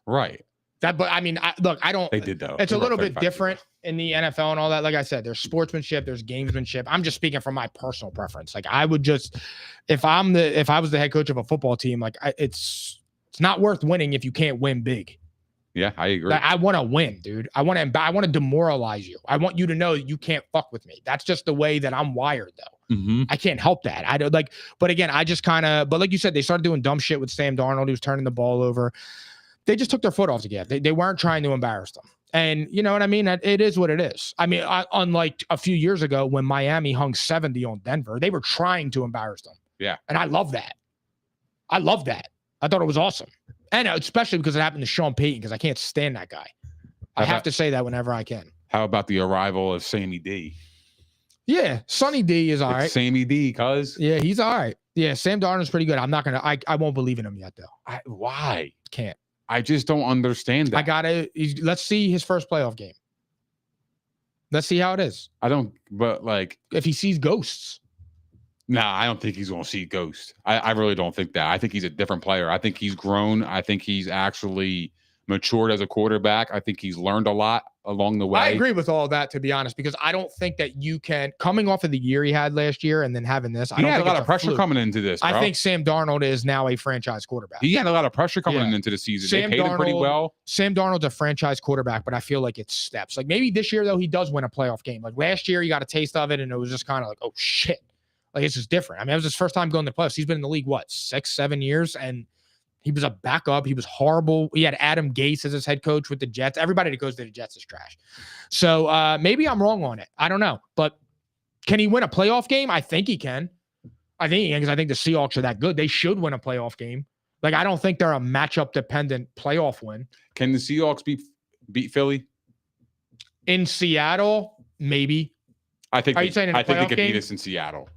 C: Right.
B: But I mean, I don't.
C: They did though.
B: It's a little bit different in the NFL and all that. Like I said, there's sportsmanship, there's gamesmanship. I'm just speaking from my personal preference. Like I would just, if I was the head coach of a football team, like it's not worth winning if you can't win big.
C: Yeah, I agree.
B: Like, I want to win, dude. I want to demoralize you. I want you to know you can't fuck with me. That's just the way that I'm wired, though.
C: Mm-hmm.
B: I can't help that. I don't like. But again, I just kind of. But like you said, they started doing dumb shit with Sam Darnold, who's turning the ball over. They just took their foot off the gas. They weren't trying to embarrass them. And you know what I mean? It is what it is. I mean, unlike a few years ago when Miami hung 70 on Denver, they were trying to embarrass them.
C: Yeah.
B: And I love that. I thought it was awesome. And especially because it happened to Sean Payton, because I can't stand that guy. I have to say that whenever I can.
C: How about the arrival of Sammy D?
B: Yeah, Sonny D is all right.
C: Sammy D, cuz.
B: Yeah, he's all right. Yeah, Sam Darnold's pretty good. I'm not going to, I won't believe in him yet, though.
C: Why?
B: Can't.
C: I just don't understand that.
B: Let's see his first playoff game. Let's see how it is.
C: But like.
B: If he sees ghosts.
C: Nah, I don't think he's going to see ghosts. I really don't think that. I think he's a different player. I think he's grown. I think he's actually matured as a quarterback. I think he's learned a lot along the way.
B: I agree with all that, to be honest, because I don't think that you can, coming off of the year he had last year and then having this.
C: He had a lot of pressure coming into this, bro.
B: I think Sam Darnold is now a franchise quarterback.
C: He had a lot of pressure coming into the season. They paid him pretty well.
B: Sam Darnold's a franchise quarterback, but I feel like it's steps. Like maybe this year, though, he does win a playoff game. Like last year, he got a taste of it, and it was just kind of like, oh, shit. Like, it's just different. I mean, it was his first time going to the playoffs. He's been in the league, 6-7 years? And he was a backup. He was horrible. He had Adam Gase as his head coach with the Jets. Everybody that goes to the Jets is trash. So maybe I'm wrong on it. I don't know. But can he win a playoff game? I think he can. I think because I think the Seahawks are that good. They should win a playoff game. Like, I don't think they're a matchup dependent playoff win.
C: Can the Seahawks beat Philly?
B: In Seattle, maybe.
C: I think
B: you saying in a
C: I think they
B: playoff
C: could
B: game?
C: beat us in Seattle.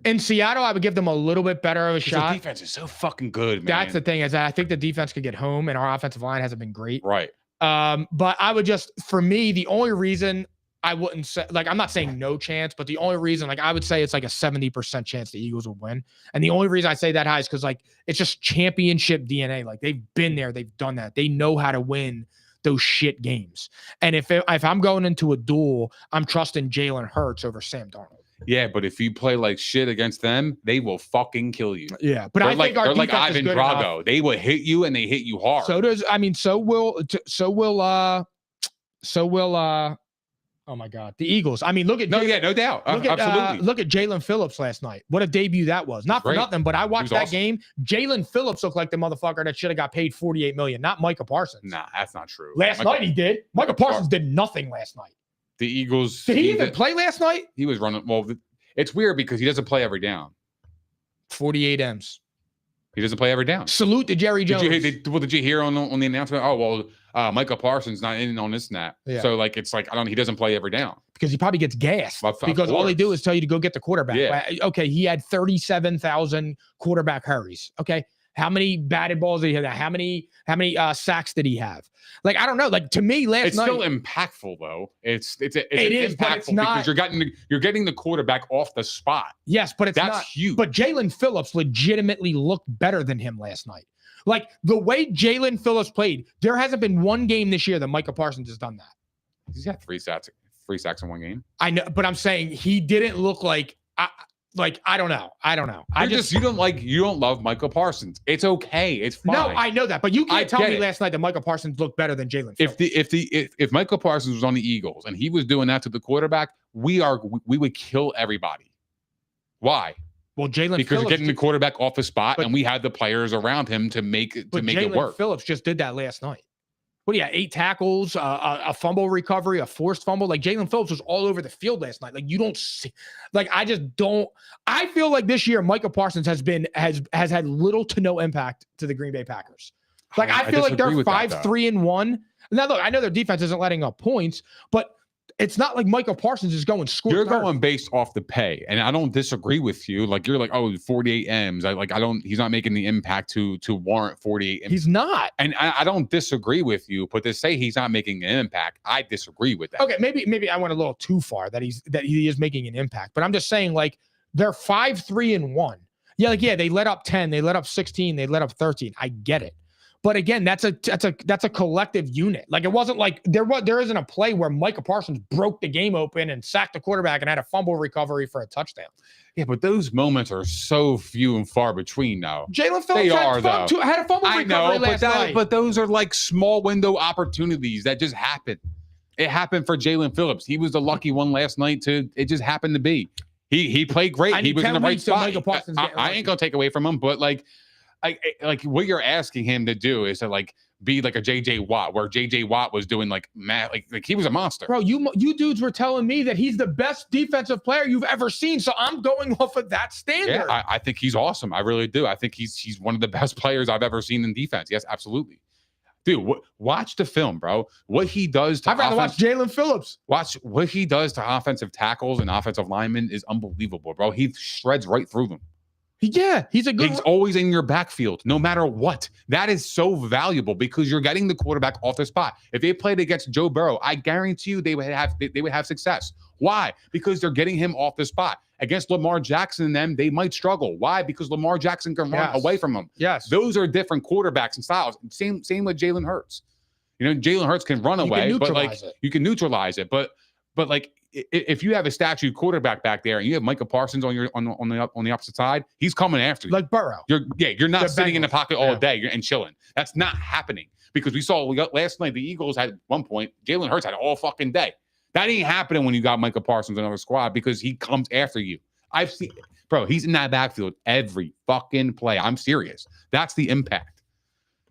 B: In Seattle, I would give them a little bit better of a shot.
C: The defense is so fucking good, man.
B: That's the thing, is that I think the defense could get home, and our offensive line hasn't been great.
C: Right.
B: But I would just, for me, the only reason I wouldn't say, like, I'm not saying no chance, but the only reason, like, I would say it's like a 70% chance the Eagles will win. And the only reason I say that high is because, like, it's just championship DNA. Like, they've been there, they've done that. They know how to win those shit games. And if I'm going into a duel, I'm trusting Jalen Hurts over Sam Darnold.
C: Yeah, but if you play like shit against them, they will fucking kill you.
B: Yeah, but
C: they're
B: I think our
C: they're like
B: defense is
C: Ivan
B: good
C: Drago.
B: enough.
C: They will hit you and they hit you hard.
B: So will oh my God, the Eagles. I mean, look at
C: no doubt. Absolutely.
B: Look at Jalen Phillips last night. What a debut that was. Not for
C: great.
B: nothing, but I watched that
C: awesome.
B: game. Jalen Phillips looked like the motherfucker that should have got paid $48 million, not Micah Parsons.
C: Nah, that's not true.
B: Last night he did. Micah Parsons did nothing last night.
C: The Eagles.
B: Did he even play last night?
C: He was running. Well, it's weird because he doesn't play every down.
B: 48 M's.
C: He doesn't play every down.
B: Salute to Jerry Jones.
C: Did you hear on the announcement? Oh, well, Micah Parsons not in on this snap.
B: Yeah.
C: So, like, it's like, he doesn't play every down.
B: Because he probably gets gassed.
C: Of
B: because all they do
C: course.
B: is tell you to go get the quarterback.
C: Yeah.
B: Okay, he had 37,000 quarterback hurries. Okay. How many batted balls did he have? How many sacks did he have? Like, I don't know. Like, to me, last
C: It's
B: night,
C: still impactful though. It is, but
B: impactful
C: it's not, because you're getting the quarterback off the spot.
B: Yes, but it's
C: That's
B: not
C: huge.
B: But Jalen Phillips legitimately looked better than him last night. Like, the way Jalen Phillips played, there hasn't been one game this year that Micah Parsons has done that.
C: He's got three sacks in one game.
B: I know, but I'm saying he didn't look like I don't know.
C: You don't love Michael Parsons. It's okay. It's fine.
B: No, I know that, but you can't tell me last night that Michael Parsons looked better than Jalen Phillips.
C: If Michael Parsons was on the Eagles and he was doing that to the quarterback, we would kill everybody. Why?
B: Well, Jalen
C: because you're getting the quarterback off the spot, and we had the players around him to make it work.
B: Phillips just did that last night. What do you have? 8 tackles, a fumble recovery, a forced fumble. Like, Jalen Phillips was all over the field last night. Like, you don't see, like, I just don't. I feel like this year Micah Parsons has had little to no impact to the Green Bay Packers. Like, I feel like they're 5-3-1. Now, look, I know their defense isn't letting up points, but it's not like Michael Parsons is going score.
C: You're going based off the pay, and I don't disagree with you. Like, you're like, oh, 48 M's. He's not making the impact to warrant 48 M's.
B: He's not.
C: And I don't disagree with you, but to say he's not making an impact, I disagree with that.
B: Okay, maybe I went a little too far that he is making an impact, but I'm just saying, like, they're 5-3-1. Yeah, they let up 10, they let up 16, they let up 13. I get it. But again, that's a collective unit. Like, it wasn't like there isn't a play where Micah Parsons broke the game open and sacked the quarterback and had a fumble recovery for a touchdown.
C: Yeah, but those moments are so few and far between now.
B: Jalen Phillips had a fumble recovery last night.
C: But those are like small window opportunities that just happen. It happened for Jalen Phillips. He was the lucky one last night too. It just happened to be. He played great. He was in the right spot. I ain't gonna take away from him, but like what you're asking him to do is to like be like a JJ Watt, where JJ Watt was doing like he was a monster.
B: Bro, you dudes were telling me that he's the best defensive player you've ever seen, so I'm going off of that standard.
C: Yeah, I think he's awesome. I really do. I think he's one of the best players I've ever seen in defense. Yes, absolutely. Dude, watch the film, bro. What he does to
B: I'd rather watch Jalen Phillips.
C: Watch what he does to offensive tackles and offensive linemen is unbelievable, bro. He shreds right through them.
B: Yeah, he's
C: always in your backfield, no matter what. That is so valuable because you're getting the quarterback off the spot. If they played against Joe Burrow, I guarantee you they would have success. Why? Because they're getting him off the spot. Against Lamar Jackson and them, they might struggle. Why? Because Lamar Jackson can run away from them.
B: Yes.
C: Those are different quarterbacks and styles. Same with Jalen Hurts. You know, Jalen Hurts can run away, but like you can neutralize it. But like if you have a statue quarterback back there and you have Micah Parsons on the opposite side, he's coming after you.
B: Like Burrow.
C: You're not sitting in the pocket all day and chilling. That's not happening. Because we saw last night the Eagles had at one point, Jalen Hurts had all fucking day. That ain't happening when you got Micah Parsons on another squad because he comes after you. I've seen it. Bro, he's in that backfield every fucking play. I'm serious. That's the impact.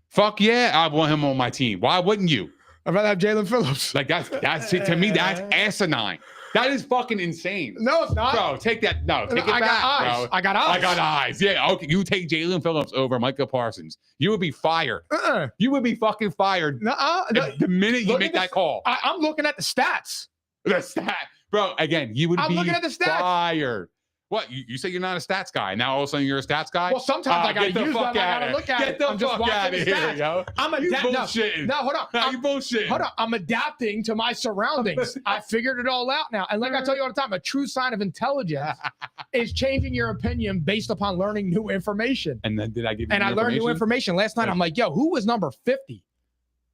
C: Fuck yeah, I want him on my team. Why wouldn't you?
B: I'd rather have Jalen Phillips.
C: Like that's to me, that's asinine. That is fucking insane.
B: No, it's not.
C: Bro, take that. No, take it
B: I
C: back,
B: got eyes.
C: bro.
B: I got eyes.
C: I got eyes. Yeah, okay. You take Jalen Phillips over Micah Parsons. You would be fired. You would be fucking fired the minute you make that call.
B: I'm looking at the stats.
C: The stat. Bro, again, you would be
B: looking at the stats.
C: fired. What? You say you're not a stats guy. Now all of a sudden you're a stats guy?
B: Well, sometimes I got to use them. I got to look at
C: it.
B: it.
C: Get the fuck out of here, yo.
B: I'm
C: bullshitting.
B: No, hold on.
C: You bullshitting.
B: Hold on. I'm adapting to my surroundings. I figured it all out now. And like I tell you all the time, a true sign of intelligence is changing your opinion based upon learning new information.
C: And then did I give you
B: And I learned new information. Last night, I'm like, yo, who was number 50?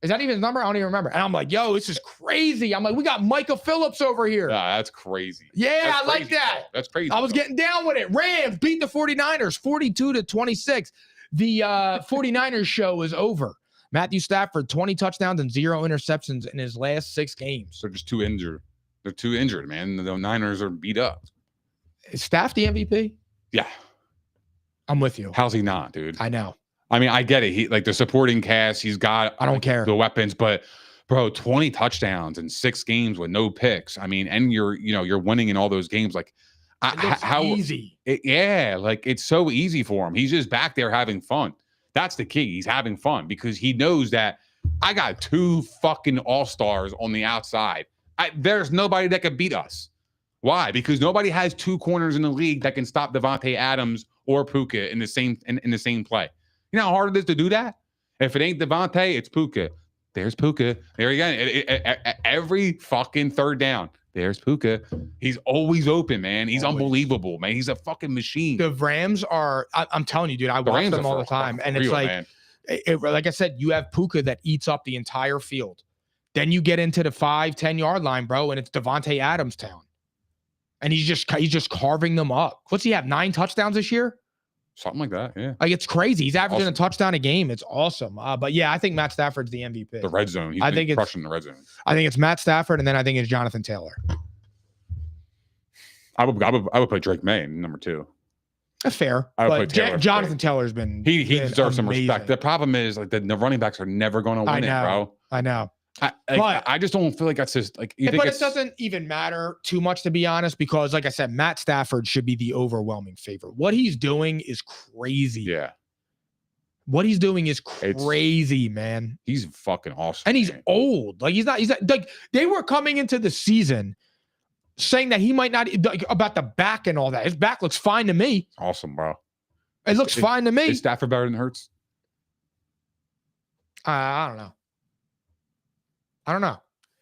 B: Is that even his number? I don't even remember. And I'm like, yo, this is crazy. I'm like, we got Micah Phillips over here.
C: That's crazy.
B: Yeah,
C: That's
B: I like
C: crazy,
B: that.
C: bro. That's crazy.
B: I was getting down with it. Rams beat the 49ers 42-26. The 49ers show is over. Matthew Stafford, 20 touchdowns and 0 interceptions in his last 6 games.
C: They're just too injured. They're too injured, man. The Niners are beat up.
B: Is Staff the MVP?
C: Yeah.
B: I'm with you.
C: How's he not, dude?
B: I know.
C: I mean, I get it. He like the supporting cast. He's got.
B: I don't care
C: the weapons, but bro, 20 touchdowns in 6 games with no picks. I mean, and you're winning in all those games. Like, how
B: easy?
C: Yeah, like it's so easy for him. He's just back there having fun. That's the key. He's having fun because he knows that I got 2 fucking all-stars on the outside. There's nobody that could beat us. Why? Because nobody has 2 corners in the league that can stop Devontae Adams or Puka in the same play. You know how hard it is to do that? If it ain't Devontae, it's Puka. There's Puka. There you go. Every fucking third down, there's Puka. He's always open, man. He's unbelievable, man. He's a fucking machine.
B: The Rams are, I'm telling you, dude, I watch them all the time. And it's like, like I said, you have Puka that eats up the entire field. Then you get into the 5-10 yard line, bro, and it's Devontae Adams town. And he's just carving them up. What's he have? 9 touchdowns this year?
C: Something like that, yeah.
B: Like, it's crazy. He's averaging a touchdown a game. It's awesome. But yeah, I think Matt Stafford's the MVP.
C: The red zone.
B: I think it's
C: crushing the red zone.
B: I think it's Matt Stafford, and then I think it's Jonathan Taylor.
C: I would put Drake May in number 2.
B: Fair.
C: I would
B: but
C: put Taylor.
B: Jonathan Taylor's been
C: he deserves some
B: amazing.
C: respect. The problem is like the running backs are never going to win it, bro.
B: I know.
C: I just don't feel like that's just like.
B: But it doesn't even matter too much, to be honest, because like I said, Matt Stafford should be the overwhelming favorite. What he's doing is crazy.
C: Yeah.
B: What he's doing is crazy, man.
C: He's fucking awesome.
B: And he's old. Like he's not like they were coming into the season saying that he might not like, about the back and all that. His back looks fine to me.
C: Awesome, bro.
B: It looks fine to me.
C: Is Stafford better than Hurts?
B: I don't know. All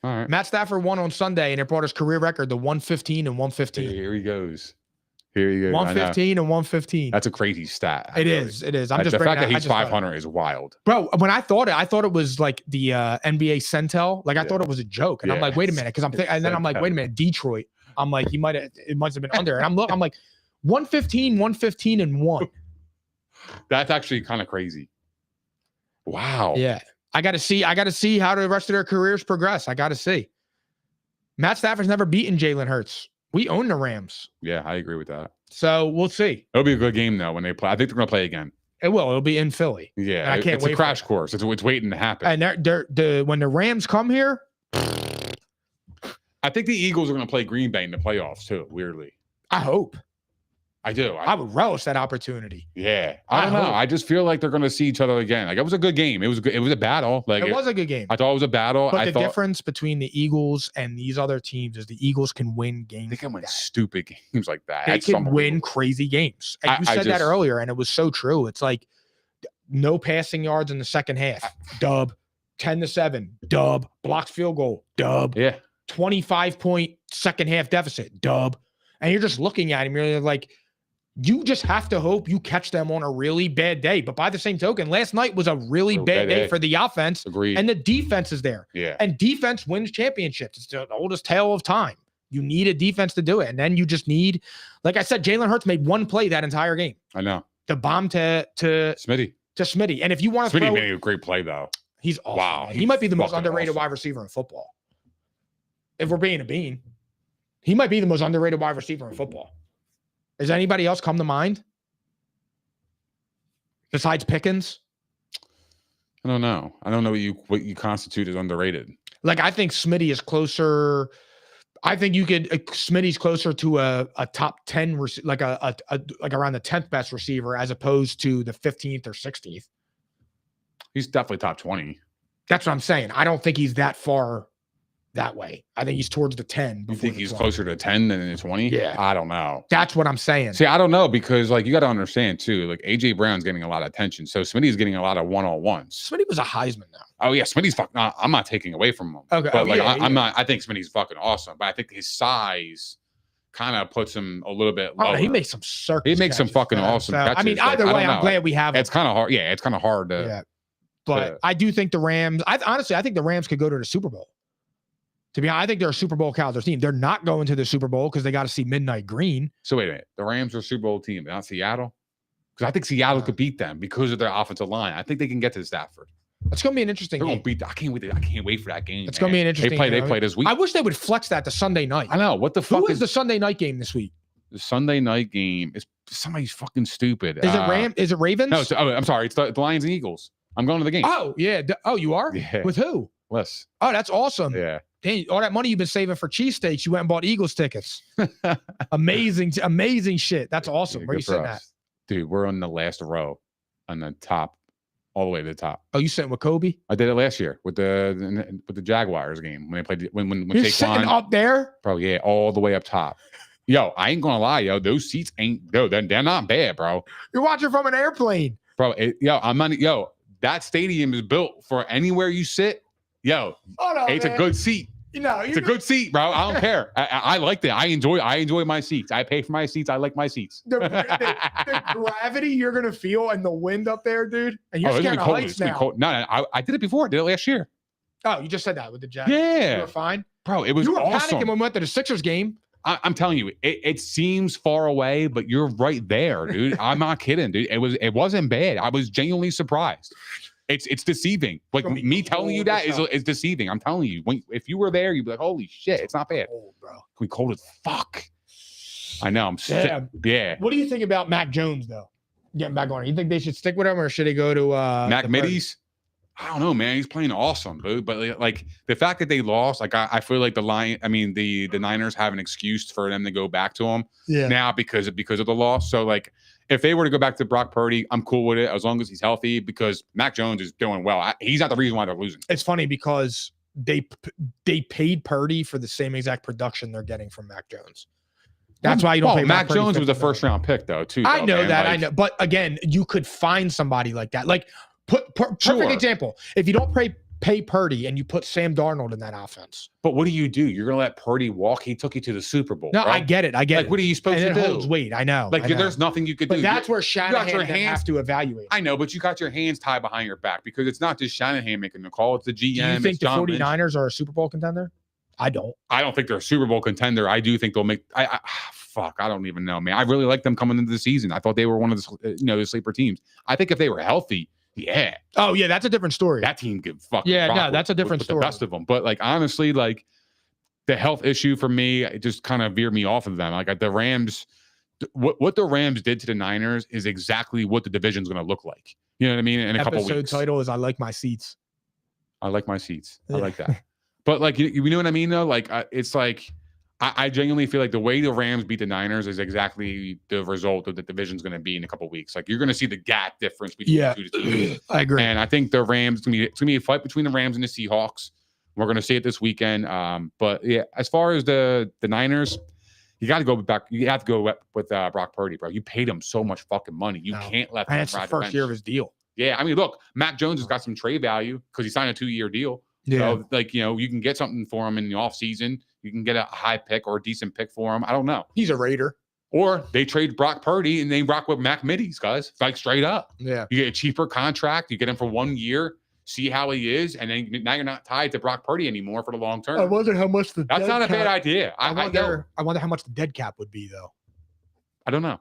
C: right.
B: Matt Stafford won on Sunday, and it brought his career record to 115 and 115.
C: Here he goes.
B: 115 and 115.
C: That's a crazy stat.
B: It is. I'm just
C: the fact that he's 500 is wild,
B: bro. When I thought it was like the NBA Centel. Like I thought it was a joke, and I'm like, wait a minute, because and then I'm like, wait a minute, Detroit. I'm like, it must have been under, and I'm like, 115 and 1.
C: That's actually kind of crazy. Wow.
B: Yeah. I got to see how the rest of their careers progress. I got to see. Matt Stafford's never beaten Jalen Hurts. We own the Rams.
C: Yeah, I agree with that.
B: So we'll see.
C: It'll be a good game though when they play. I think they're going to play again.
B: It will. It'll be in Philly.
C: Yeah,
B: and I can't wait.
C: It's a crash course. It's waiting to happen.
B: And when the Rams come here,
C: I think the Eagles are going to play Green Bay in the playoffs too. Weirdly,
B: I hope.
C: I do.
B: I would relish that opportunity.
C: Yeah. I don't know. I just feel like they're going to see each other again. Like it was a good game. It was good. It was a battle. Like
B: it was a good game.
C: I thought it was a battle.
B: But the difference between the Eagles and these other teams is the Eagles can win games.
C: They can win stupid games like that.
B: They can win crazy games. And you said that earlier, and it was so true. It's like no passing yards in the second half. Dub. 10-7. Dub. Blocked field goal. Dub.
C: Yeah.
B: 25-point second half deficit. Dub. And you're just looking at him. You're like, you just have to hope you catch them on a really bad day. But by the same token, last night was a really bad day for the offense.
C: Agreed.
B: And the defense is there.
C: Yeah.
B: And defense wins championships. It's the oldest tale of time. You need a defense to do it. And then you just need, like I said, Jalen Hurts made one play that entire game.
C: I know.
B: The bomb to
C: Smitty.
B: To Smitty. And if you want to
C: Smitty made a great play, though.
B: He's awesome.
C: Wow.
B: He might be the most underrated wide receiver in football. If we're being a bean. He might be the most underrated wide receiver in football. Does anybody else come to mind? Besides Pickens?
C: I don't know. I don't know what you constitute as underrated.
B: Like, I think Smitty is closer. I think you could Smitty's closer to a top 10 like like around the 10th best receiver as opposed to the 15th or 16th.
C: He's definitely top 20.
B: That's what I'm saying. I don't think he's that far that way. I think he's towards the 10.
C: You think he's closer to 10 than the 20?
B: Yeah.
C: I don't know.
B: That's what I'm saying.
C: See, I don't know because like you got to understand too, like AJ Brown's getting a lot of attention. So Smitty's getting a lot of one-on-ones.
B: Smitty was a Heisman now.
C: Oh yeah, Smitty's fucking. I'm not taking away from him.
B: Okay,
C: but like I'm not. I think Smitty's fucking awesome, but I think his size kind of puts him a little bit lower.
B: He makes some circus.
C: He makes some
B: catches,
C: fucking awesome catches.
B: I mean, either way, I'm glad we have him.
C: It's kind of hard. Yeah, it's kind of hard to.
B: Yeah, but I do think the Rams. Honestly, I think the Rams could go to the Super Bowl. To be honest, I think they're a Super Bowl caliber team. They're not going to the Super Bowl because they got to see Midnight Green.
C: So wait a minute, the Rams are a Super Bowl team, not Seattle, because I think Seattle could beat them because of their offensive line. I think they can get to Stafford.
B: It's going to be an interesting
C: game.
B: Going to
C: beat. I can't wait for that game.
B: It's going to be an interesting
C: game. They play this week.
B: I wish they would flex that to Sunday night.
C: I know. What the fuck
B: Who is the Sunday night game this week?
C: The Sunday night game is somebody's fucking stupid.
B: Is it Is it Ravens?
C: No, I'm sorry. It's the Lions and Eagles. I'm going to the game.
B: Oh, yeah. Oh, you are?
C: Yeah.
B: With who?
C: Wes.
B: Oh, that's awesome.
C: Yeah.
B: Dang, all that money you've been saving for cheesesteaks, you went and bought Eagles tickets. Amazing shit. That's awesome.
C: Yeah,
B: where you sitting at?
C: Dude, we're on the last row on the top, all the way to the top.
B: Oh, you sitting with Kobe?
C: I did it last year with the Jaguars game when they played when
B: You're
C: Saquon,
B: sitting up there?
C: Bro, yeah, all the way up top. Yo, I ain't gonna lie, yo, those seats they're not bad, bro.
B: You're watching from an airplane.
C: Bro, that stadium is built for anywhere you sit. Yo, it's a good seat. It's a good seat, bro. I don't care. I like that. I enjoy my seats. I pay for my seats. I like my seats.
B: The gravity you're gonna feel and the wind up there, dude. And you're scared of heights now.
C: Cold. No, I did it before. I did it last year.
B: Oh, you just said that with the Jags.
C: Yeah,
B: you were fine,
C: bro. It was
B: you were
C: awesome.
B: panicking when we went to the Sixers game.
C: I'm telling you, it seems far away, but you're right there, dude. I'm not kidding, dude. It wasn't bad. I was genuinely surprised. It's deceiving. Like me telling you that is deceiving. I'm telling you, if you were there, you'd be like, holy shit, it's not bad.
B: Cold, bro.
C: We cold as fuck. I know. I'm sick. Yeah.
B: What do you think about Mac Jones though? Getting back on it. You think they should stick with him or should they go to
C: Mac Middies? I don't know, man. He's playing awesome, dude. But like the fact that they lost, like I feel like the Niners have an excuse for them to go back to him now because of the loss. So like if they were to go back to Brock Purdy, I'm cool with it as long as he's healthy because Mac Jones is doing well. He's not the reason why they're losing.
B: It's funny because they paid Purdy for the same exact production they're getting from Mac Jones. That's why you don't pay
C: Mac Jones was a first round pick though, too.
B: I know that. I know. But again, you could find somebody like that. Like perfect example. If you don't pay Purdy and you put Sam Darnold in that offense.
C: But what do? You're going to let Purdy walk? He took you to the Super Bowl.
B: No,
C: bro.
B: I get it.
C: Like, what are you supposed to do?
B: Holds weight. I know.
C: Like, there's nothing you could do.
B: But that's where Shanahan has to evaluate.
C: I know, but you got your hands tied behind your back because it's not just Shanahan making the call. It's the GM.
B: Do you think the 49ers are a Super Bowl contender? I don't.
C: I don't think they're a Super Bowl contender. I do think they'll make. Fuck, I don't even know, man. I really like them coming into the season. I thought they were one of the sleeper teams. I think if they were healthy. Yeah.
B: Oh, yeah. That's a different story.
C: That team could fucking
B: that's a different story.
C: The best of them. But like honestly, like the health issue for me, it just kind of veered me off of them. Like the Rams, what the Rams did to the Niners is exactly what the division's going to look like. You know what I mean? In a couple weeks.
B: Episode title is I like my seats.
C: I like my seats. I like that. But like you know what I mean though? Like it's like. I genuinely feel like the way the Rams beat the Niners is exactly the result of the division's going to be in a couple of weeks. Like you're going to see the gap difference between the two teams.
B: I agree.
C: And I think the Rams, it's going to be a fight between the Rams and the Seahawks. We're going to see it this weekend. But yeah, as far as the Niners, you got to go back. You have to go with Brock Purdy, bro. You paid him so much fucking money. You can't let him ride the bench.
B: That's the first year of his deal.
C: Yeah. I mean, look, Mac Jones has got some trade value because he signed a 2-year deal. Yeah. So, like, you can get something for him in the offseason. You can get a high pick or a decent pick for him. I don't know.
B: He's a Raider.
C: Or they trade Brock Purdy and they rock with Mac Middies, guys. Like, straight up.
B: Yeah.
C: You get a cheaper contract. You get him for 1 year, see how he is, and then now you're not tied to Brock Purdy anymore for the long term.
B: I wonder how much
C: That's not a bad idea.
B: I wonder how much the dead cap would be, though.
C: I don't know.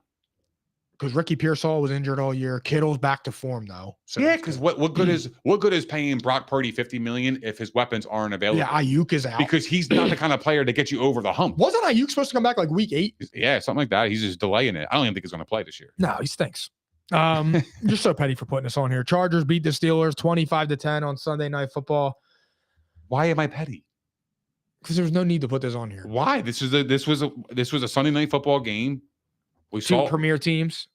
B: Because Ricky Pearsall was injured all year. Kittle's back to form though. So
C: yeah, because what good is paying Brock Purdy $50 million if his weapons aren't available?
B: Yeah, Ayuk is out
C: because he's not the kind of player to get you over the hump.
B: Wasn't Ayuk supposed to come back like week 8?
C: Yeah, something like that. He's just delaying it. I don't even think he's going to play this year.
B: No, he stinks. You're so petty for putting this on here. Chargers beat the Steelers 25-10 on Sunday Night Football.
C: Why am I petty?
B: Because there's no need to put this on here.
C: Why? This was a Sunday night football game. We
B: Two
C: saw
B: premier teams,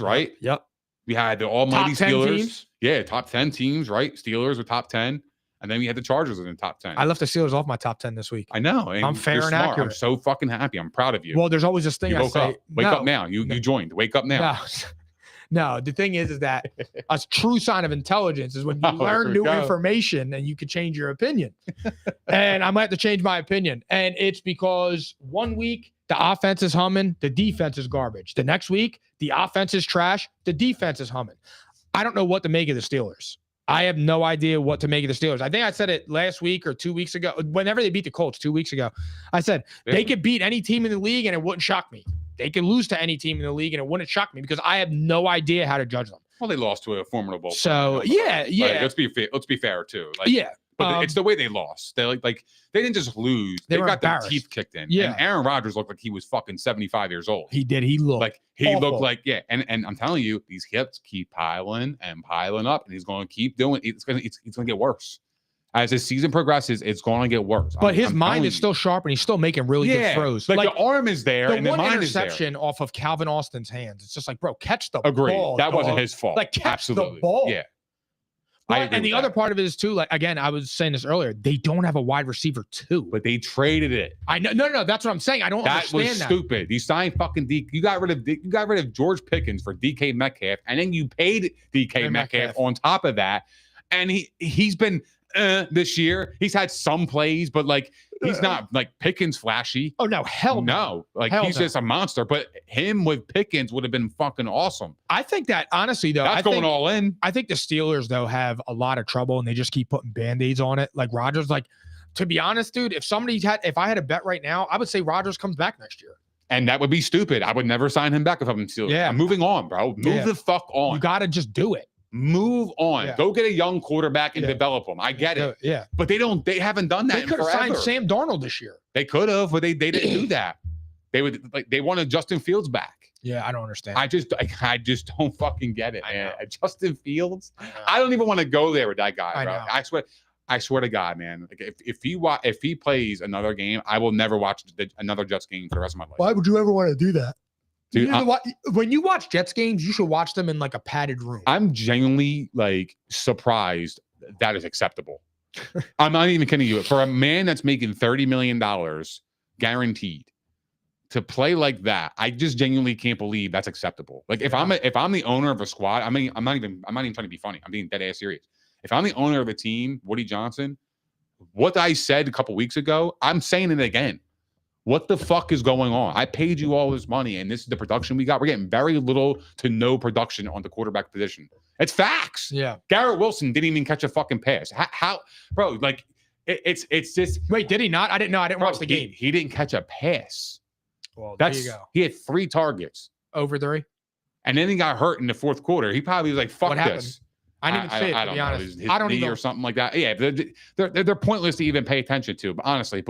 C: right?
B: Yep.
C: We had the almighty
B: Top 10
C: Steelers.
B: teams?
C: Yeah, top 10 teams, right? Steelers were top 10. And then we had the Chargers in the top 10.
B: I left the Steelers off my top 10 this week.
C: I know. And
B: I'm fair
C: you're
B: and
C: smart.
B: accurate.
C: I'm so fucking happy. I'm proud of you.
B: Well, there's always this thing
C: you
B: I
C: woke
B: say.
C: up. Wake up now. You joined. Wake up now.
B: No, the thing is that a true sign of intelligence is when you learn new information and you can change your opinion. And I might have to change my opinion. And it's because one week the offense is humming, the defense is garbage. The next week, the offense is trash, the defense is humming. I don't know what to make of the Steelers. I have no idea what to make of the Steelers. I think I said it last week or 2 weeks ago. Whenever they beat the Colts 2 weeks ago, I said they could beat any team in the league and it wouldn't shock me. They could lose to any team in the league and it wouldn't shock me because I have no idea how to judge them.
C: Well, they lost to a formidable.
B: So yeah.
C: Let's be fair too. But it's the way they lost. They like they didn't just lose. They got their teeth kicked in.
B: Yeah.
C: And Aaron Rodgers looked like he was fucking 75 years old.
B: He did. He looked
C: like And I'm telling you, these hips keep piling and piling up, and he's going to keep doing. It's going to get worse as the season progresses. It's going to get worse.
B: But his mind is still sharp, and he's still making really good throws.
C: Like the arm is there, and the mind is there.
B: Interception off of Calvin Austin's hands. It's just like, bro, catch the
C: Agreed.
B: ball.
C: That wasn't his fault.
B: Like catch the ball.
C: Yeah.
B: And the other part of it is too, like, again, I was saying this earlier, they don't have a wide receiver too.
C: But they traded it.
B: I know. No, that's what I'm saying. I don't understand that.
C: That was stupid. You signed fucking you got rid of George Pickens for DK Metcalf, and then you paid DK Metcalf on top of that. And he's been this year. He's had some plays, but like he's not like Pickens flashy.
B: Oh no, hell
C: no. Like he's just a monster. But him with Pickens would have been fucking awesome.
B: I think that honestly though,
C: that's going all in.
B: I think the Steelers though have a lot of trouble and they just keep putting band-aids on it. Like Rodgers, like to be honest, dude, if I had a bet right now, I would say Rodgers comes back next year.
C: And that would be stupid. I would never sign him back if I'm Steelers.
B: Yeah.
C: I'm moving on, bro. Move the fuck on.
B: You gotta just do it.
C: Move on. Yeah. Go get a young quarterback and develop him. I get it.
B: Yeah.
C: But they haven't done that in forever.
B: They could have signed Sam Darnold this year.
C: They could have, but they didn't do that. They wanted Justin Fields back.
B: Yeah, I don't understand.
C: I just don't fucking get it, man. Justin Fields. I don't even want to go there with that guy, bro. I swear to God, man. Like if he plays another game, I will never watch another Jets game for the rest of my life.
B: Why would you ever want to do that?
C: Dude,
B: when you watch Jets games, you should watch them in like a padded room.
C: I'm genuinely like surprised that is acceptable. I'm not even kidding you. For a man that's making $30 million guaranteed to play like that, I just genuinely can't believe that's acceptable. Like if I'm the owner of a squad, I'm not even trying to be funny. I'm being dead ass serious. If I'm the owner of a team, Woody Johnson, what I said a couple weeks ago, I'm saying it again. What the fuck is going on? I paid you all this money, and this is the production we got. We're getting very little to no production on the quarterback position. It's facts.
B: Yeah.
C: Garrett Wilson didn't even catch a fucking pass. How bro? Like it's just.
B: Wait, did he not? I didn't know. I didn't watch the game.
C: He didn't catch a pass.
B: Well, there you go.
C: He had 3 targets.
B: Over 3.
C: And then he got hurt in the fourth quarter. He probably was like, "Fuck this."
B: I didn't even see it. To be honest,
C: his knee or something like that. Yeah, they're pointless to even pay attention to. But honestly,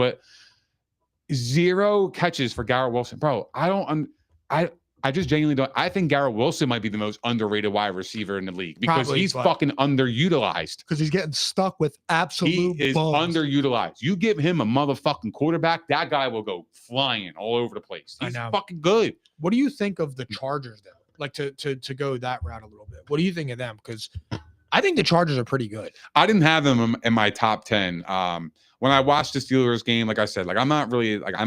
C: 0 catches for Garrett Wilson, bro. I just genuinely don't. I think Garrett Wilson might be the most underrated wide receiver in the league because he's fucking underutilized.
B: Because he's getting stuck with absolute.
C: He is underutilized. You give him a motherfucking quarterback, that guy will go flying all over the place. He's fucking good.
B: What do you think of the Chargers though? Like to go that route a little bit. What do you think of them? Because I think the Chargers are pretty good.
C: I didn't have them in my top 10. When I watched the Steelers game, like I said, like I'm not really like I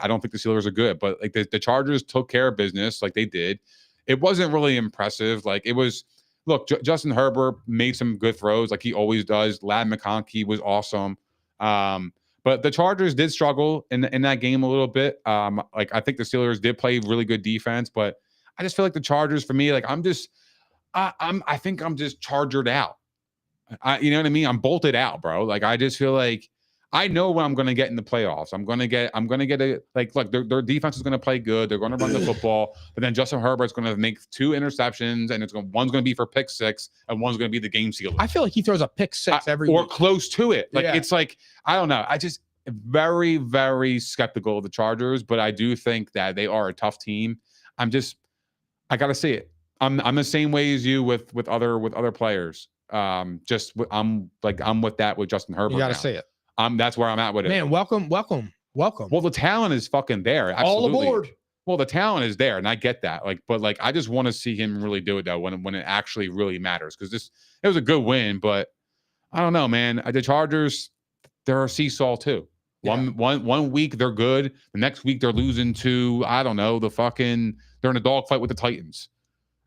C: don't think the Steelers are good, but like the Chargers took care of business like they did. It wasn't really impressive. Like it was, look, Justin Herbert made some good throws like he always does. Ladd McConkey was awesome. But the Chargers did struggle in that game a little bit. Like I think the Steelers did play really good defense, but I just feel like the Chargers for me, like I think I'm just chargered out. You know what I mean? I'm bolted out, bro. Like I just feel like I know what I'm going to get in the playoffs. I'm going to get a look, their defense is going to play good. They're going to run the football, but then Justin Herbert's going to make 2 interceptions, and one's going to be for pick 6, and one's going to be the game sealer.
B: I feel like he throws a pick 6 every
C: or
B: week.
C: Close to it. Like it's like I don't know. I just very, very skeptical of the Chargers, but I do think that they are a tough team. I got to see it. I'm the same way as you with other players. I'm with that with Justin Herbert.
B: You got to say it.
C: That's where I'm at with it.
B: Man, welcome.
C: Well, the talent is fucking there. Absolutely.
B: All aboard.
C: Well, the talent is there, and I get that. But I just want to see him really do it though when it actually really matters. Because it was a good win, but I don't know, man. The Chargers, they're a seesaw too.
B: Yeah.
C: One week they're good, the next week they're losing to I don't know they're in a dogfight with the Titans.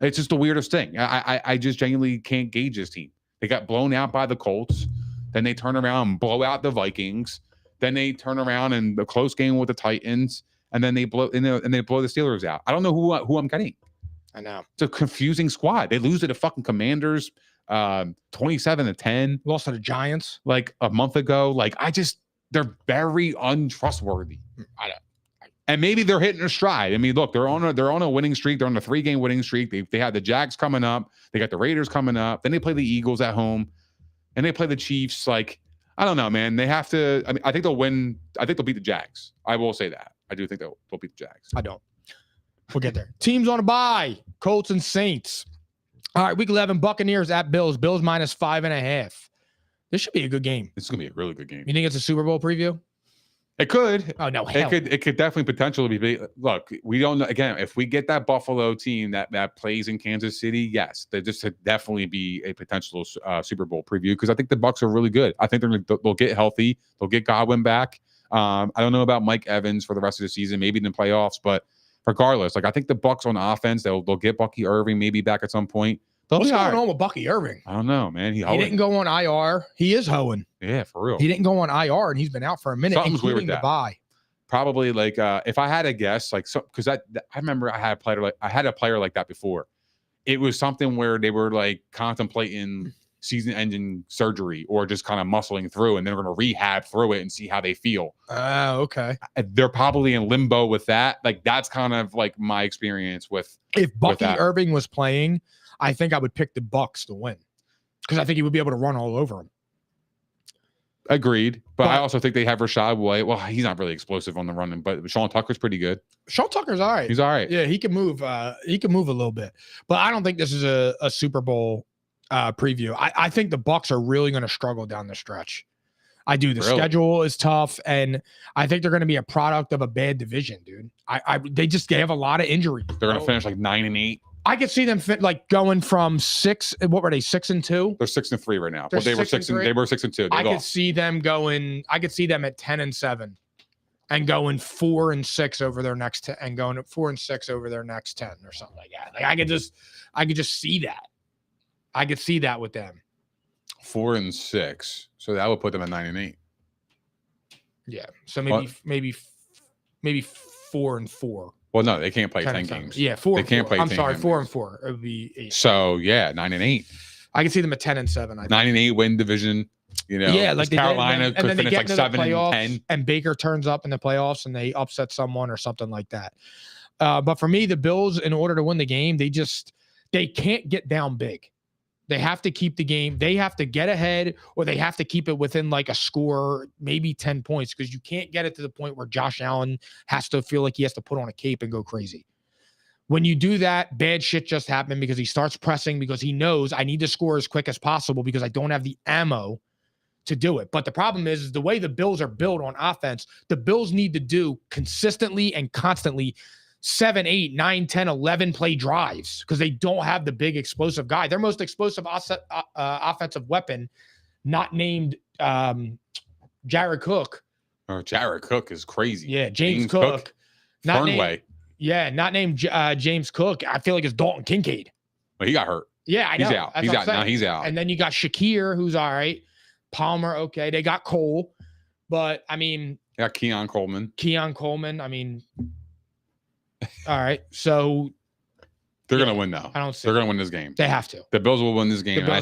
C: It's just the weirdest thing. I just genuinely can't gauge this team. They got blown out by the Colts, then they turn around and blow out the Vikings. Then they turn around in the close game with the Titans, and then they blow the Steelers out. I don't know who I'm getting.
B: I know.
C: It's a confusing squad. They lose to the fucking Commanders 27-10.
B: Lost to the Giants
C: like a month ago. They're very untrustworthy. And maybe they're hitting a stride. I mean, look, they're on a winning streak. They're on a 3-game winning streak. They have the Jags coming up. They got the Raiders coming up. Then they play the Eagles at home, and they play the Chiefs. I don't know, man. They have to. I mean, I think they'll win. I think they'll beat the Jags. I will say that. I do think they'll beat the Jags.
B: I don't. We'll get there. Teams on a bye. Colts and Saints. All right, week 11, Buccaneers at Bills. Bills minus 5.5. This should be a good game.
C: This is gonna be a really good game.
B: You think it's a Super Bowl preview?
C: It could.
B: Oh no,
C: it could definitely potentially be. Look, we don't know. Again, if we get that Buffalo team that plays in Kansas City, yes, they just definitely be a potential Super Bowl preview because I think the Bucs are really good. I think they'll get healthy. They'll get Godwin back. I don't know about Mike Evans for the rest of the season, maybe in the playoffs, but regardless, I think the Bucs on offense, they'll get Bucky Irving maybe back at some point.
B: What's going on with Bucky Irving?
C: I don't know, man. He
B: didn't go on IR. He is hoeing.
C: Yeah, for real.
B: He didn't go on IR, and he's been out for a minute.
C: Something's weird with that.
B: Bye.
C: Probably if I had to guess, because I remember I had a player like that before. It was something where they were contemplating season-ending surgery or just kind of muscling through, and they're going to rehab through it and see how they feel.
B: Oh, okay.
C: They're probably in limbo with that. That's kind of my experience with.
B: If Bucky Irving was playing, I think I would pick the Bucs to win because I think he would be able to run all over him.
C: Agreed, but I also think they have Rashad White. Well, he's not really explosive on the running, but Sean Tucker's pretty good.
B: Sean Tucker's all right.
C: He's all right.
B: Yeah, he can move. He can move a little bit, but I don't think this is a Super Bowl preview. I think the Bucs are really going to struggle down the stretch. I do. The schedule is tough, and I think they're going to be a product of a bad division, dude. They have a lot of injuries.
C: They're going to finish 9-8.
B: I could see them going from 6. What were they? 6-2.
C: They're 6-3 right now. But they were 6-2. They were 6-2.
B: I could see them going. I could see them at 10-7, and going 4-6 over their next 10, and going 4-6 over their next 10 or something like that. I could just see that. I could see that with them.
C: 4-6. So that would put them at 9-8.
B: Yeah. So maybe 4-4.
C: Well, no, they can't play 10 games.
B: Yeah, 4.
C: They can't play.
B: I'm sorry, 4-4. It would be 8.
C: So yeah, 9-8.
B: I can see them at 10-7.
C: 9-8 win division.
B: Yeah,
C: Carolina could finish 7-10,
B: and Baker turns up in the playoffs and they upset someone or something like that. But for me, the Bills, in order to win the game, they can't get down big. They have to keep the game. They have to get ahead, or they have to keep it within a score, maybe 10 points, because you can't get it to the point where Josh Allen has to feel like he has to put on a cape and go crazy. When you do that, bad shit just happened because he starts pressing because he knows I need to score as quick as possible because I don't have the ammo to do it. But the problem is the way the Bills are built on offense, the Bills need to do consistently and constantly 7, 8, 9, 10, 11 play drives because they don't have the big explosive guy. Their most explosive offensive weapon, not named Jared Cook.
C: Oh, Jared Cook is crazy.
B: Yeah, James Cook. Not
C: named
B: James Cook. I feel like it's Dalton Kincaid.
C: Well, he got hurt.
B: Yeah, I know.
C: He's out. He's out. Now he's out.
B: And then you got Shakir, who's all right. Palmer, okay. They got Cole. But, I mean.
C: They got Keon Coleman. I mean. All right. So they're going to win though.
B: I don't see
C: they're going to win this game.
B: They have to.
C: The Bills will win this game. I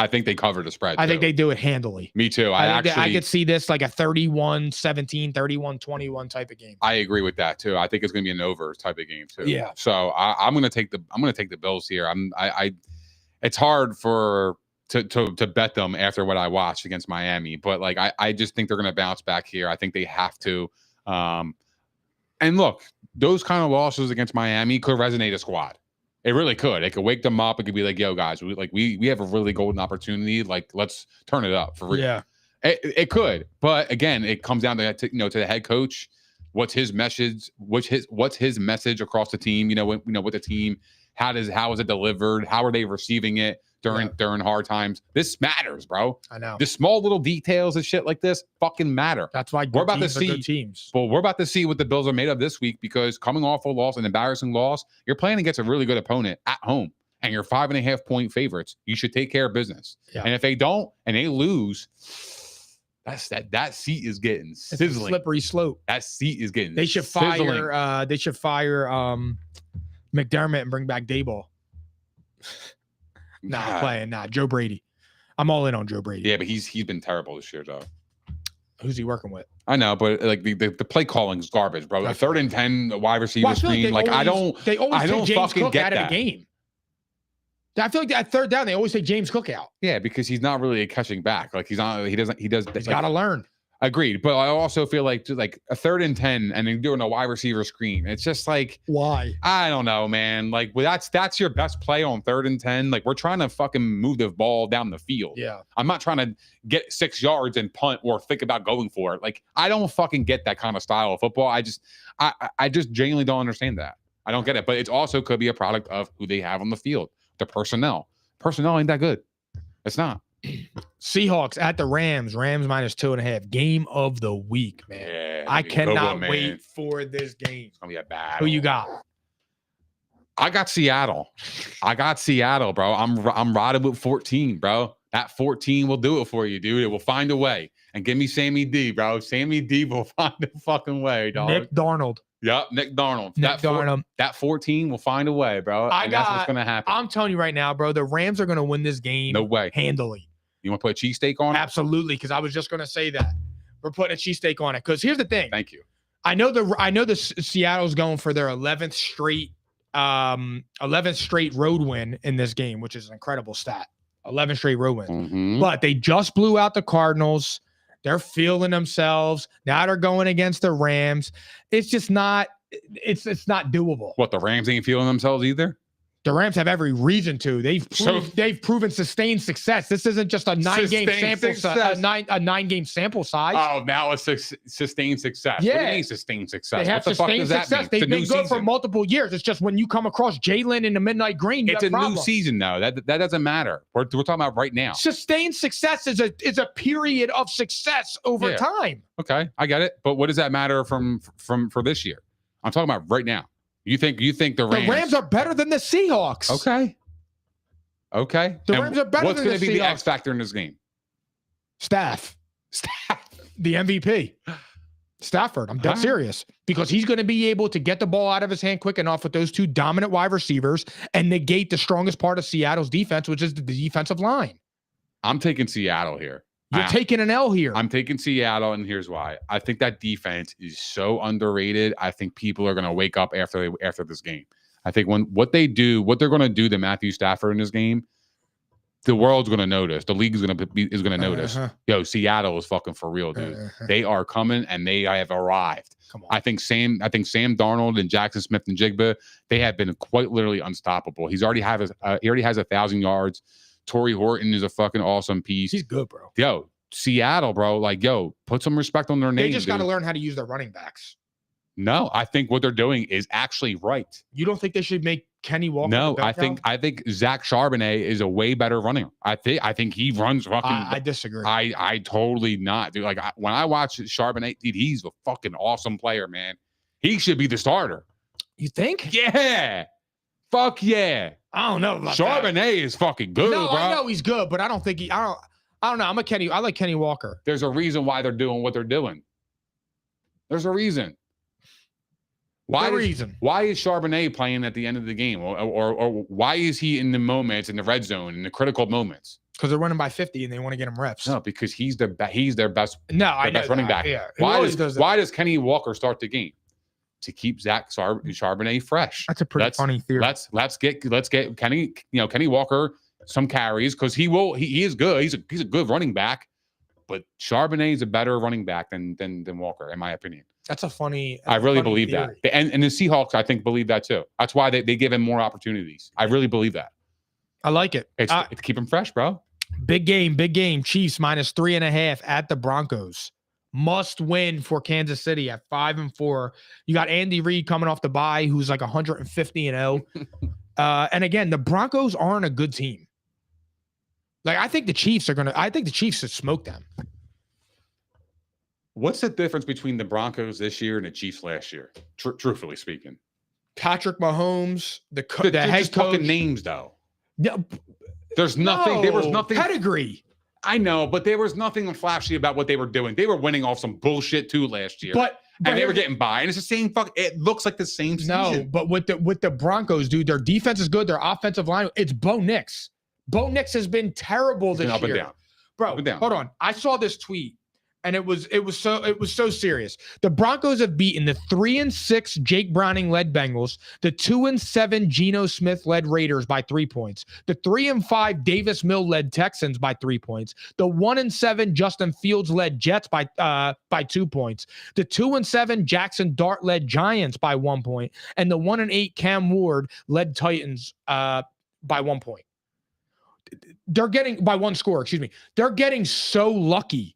C: think they cover the spread.
B: I think they do it handily.
C: Me too.
B: I could see this like a 31-17, 31-21 type of game.
C: I agree with that too. I think it's going to be an over type of game too.
B: Yeah.
C: So I'm going to take the Bills here. It's hard to bet them after what I watched against Miami, but I just think they're going to bounce back here. I think they have to. And look, those kind of losses against Miami could resonate a squad. It really could. It could wake them up. It could be like, yo, guys, we have a really golden opportunity. Let's turn it up for real.
B: Yeah.
C: It could, but again, it comes down to to the head coach. What's his message? What's his message across the team? With the team, how is it delivered? How are they receiving it during hard times? This matters, bro.
B: I know.
C: The small little details and shit like this fucking matter.
B: That's why
C: we're about to see
B: good teams.
C: Well, we're about to see what the Bills are made of this week, because coming off a loss, an embarrassing loss, you're playing against a really good opponent at home, and you're 5.5 point favorites. You should take care of business.
B: Yeah.
C: And if they don't and they lose, that seat is getting sizzling.
B: It's a slippery slope.
C: That seat is getting.
B: They should
C: sizzling.
B: fire. They should fire McDermott and bring back Daboll. Nah, playing. Nah, Joe Brady. I'm all in on Joe Brady.
C: Yeah, but he's been terrible this year, though.
B: Who's he working with?
C: I know, but like the play calling is garbage, bro. A 3rd and 10 wide receiver screen.
B: I don't
C: James
B: fucking
C: Cook
B: get out of the game. I feel like at 3rd down, they always take James Cook out.
C: Yeah, because he's not really catching back. Like he's
B: got to learn.
C: Agreed. But I also feel like a 3rd and 10 and then doing a wide receiver screen. It's just like,
B: why?
C: I don't know, man. Like, well, that's your best play on 3rd and 10. Like, we're trying to fucking move the ball down the field.
B: Yeah.
C: I'm not trying to get 6 yards and punt or think about going for it. Like, I don't fucking get that kind of style of football. I just genuinely don't understand that. I don't get it. But it also could be a product of who they have on the field. The personnel. Personnel ain't that good. It's not.
B: Seahawks at the Rams. Rams -2.5. Game of the week, man.
C: Yeah,
B: I cannot wait for this game.
C: It's gonna be a bad.
B: Who you got?
C: I got Seattle. Bro. I'm riding with 14, bro. That 14 will do it for you, dude. It will find a way. And give me Sammy D, bro. Sammy D will find a fucking way, dog.
B: Nick Darnold.
C: Yep, Nick Darnold. That 14 will find a way, bro. That's what's gonna happen.
B: I'm telling you right now, bro. The Rams are gonna win this game.
C: No way.
B: Handily.
C: You want to put a cheesesteak on it?
B: Absolutely, because I was just gonna say that. We're putting a cheesesteak on it. Because here's the thing.
C: Thank you.
B: I know the Seattle's going for their 11th straight road win in this game, which is an incredible stat. 11 straight road wins.
C: Mm-hmm.
B: But they just blew out the Cardinals. They're feeling themselves. Now they're going against the Rams. It's just not. It's not doable.
C: What, the Rams ain't feeling themselves either?
B: The Rams have every reason to. They've proven sustained success. This isn't just a 9-game sample size. A 9-game sample size.
C: Oh, now it's sustained success.
B: Yeah,
C: what do you mean sustained success.
B: They have
C: what the
B: sustained
C: fuck does
B: success.
C: that mean?
B: They've been good for multiple years. It's just when you come across Jalen in the Midnight Green,
C: it's a new season, though. That doesn't matter. We're talking about right now.
B: Sustained success is a period of success over time.
C: Okay, I get it. But what does that matter for this year? I'm talking about right now. You think the Rams
B: are better than the Seahawks?
C: Okay.
B: The Rams are better than the Seahawks.
C: What's going to be the X factor in this game?
B: Staff. The MVP. Stafford. I'm dead serious. Because he's going to be able to get the ball out of his hand quick enough with those 2 dominant wide receivers and negate the strongest part of Seattle's defense, which is the defensive line.
C: I'm taking Seattle here.
B: You're taking an L here.
C: I'm taking Seattle, and here's why. I think that defense is so underrated. I think people are going to wake up after this game. I think what they're going to do to Matthew Stafford in this game, the world's going to notice. The league is going to notice. Yo, Seattle is fucking for real, dude. They are coming, and they have arrived.
B: Come on.
C: I think Sam Darnold and Jackson Smith-Njigba, they have been quite literally unstoppable. He already has 1,000 yards. Torrey Horton is a fucking awesome piece.
B: He's good, bro.
C: Yo, Seattle, bro. Like, yo, put some respect on their name.
B: They just got to learn how to use their running backs.
C: No, I think what they're doing is actually right.
B: You don't think they should make Kenny Walker?
C: No, I think Zach Charbonnet is a way better runner. I think he runs fucking.
B: I disagree.
C: I totally not, dude. Like when I watch Charbonnet, dude, he's a fucking awesome player, man. He should be the starter.
B: You think?
C: Yeah. Fuck yeah.
B: I don't know about
C: Charbonnet is fucking good,
B: no,
C: bro.
B: I know he's good, but I don't think I don't know. I like Kenny Walker.
C: There's a reason why they're doing what they're doing. There's a reason. Why is Charbonnet playing at the end of the game? Or why is he in the moments, in the red zone, in the critical moments?
B: Because they're running by 50 and they want to get him reps.
C: No, because he's their best.
B: Best
C: running back.
B: Yeah.
C: Why does Kenny Walker start the game? To keep Zach Charbonnet fresh.
B: That's a pretty funny theory.
C: Let's get Kenny Walker some carries because he is good. He's a good running back, but Charbonnet is a better running back than Walker, in my opinion.
B: I
C: really believe theory. That. And the Seahawks, I think, believe that too. That's why they give him more opportunities. I really believe that.
B: I like it.
C: It's to keep him fresh, bro.
B: Big game. Chiefs -3.5 at the Broncos. Must win for Kansas City at 5-4. You got Andy Reid coming off the bye, who's like 150-0. And again, the Broncos aren't a good team. Like, I think the Chiefs should smoke them.
C: What's the difference between the Broncos this year and the Chiefs last year? Truthfully speaking,
B: Patrick Mahomes, the
C: they're
B: head
C: just
B: coach.
C: fucking names, though.
B: No,
C: There's nothing. There was nothing.
B: Pedigree.
C: I know, but there was nothing flashy about what they were doing. They were winning off some bullshit too last year.
B: But
C: and they were getting by, and it's the same it looks like the same season.
B: No, but with the Broncos, dude, their defense is good. Their offensive line, it's Bo Nix. Bo Nix has been terrible this year.
C: Up and down.
B: Bro,
C: up and down.
B: Hold on. I saw this tweet, and it was so serious. The Broncos have beaten the 3-6 Jake Browning-led Bengals, the 2-7 Geno Smith-led Raiders by 3 points, the 3-5 Davis Mill-led Texans by 3 points, the 1-7 Justin Fields-led Jets by 2 points, the 2-7 Jackson Dart-led Giants by 1 point, and the 1-8 Cam Ward-led Titans by 1 point. They're getting by 1 score, excuse me. They're getting so lucky.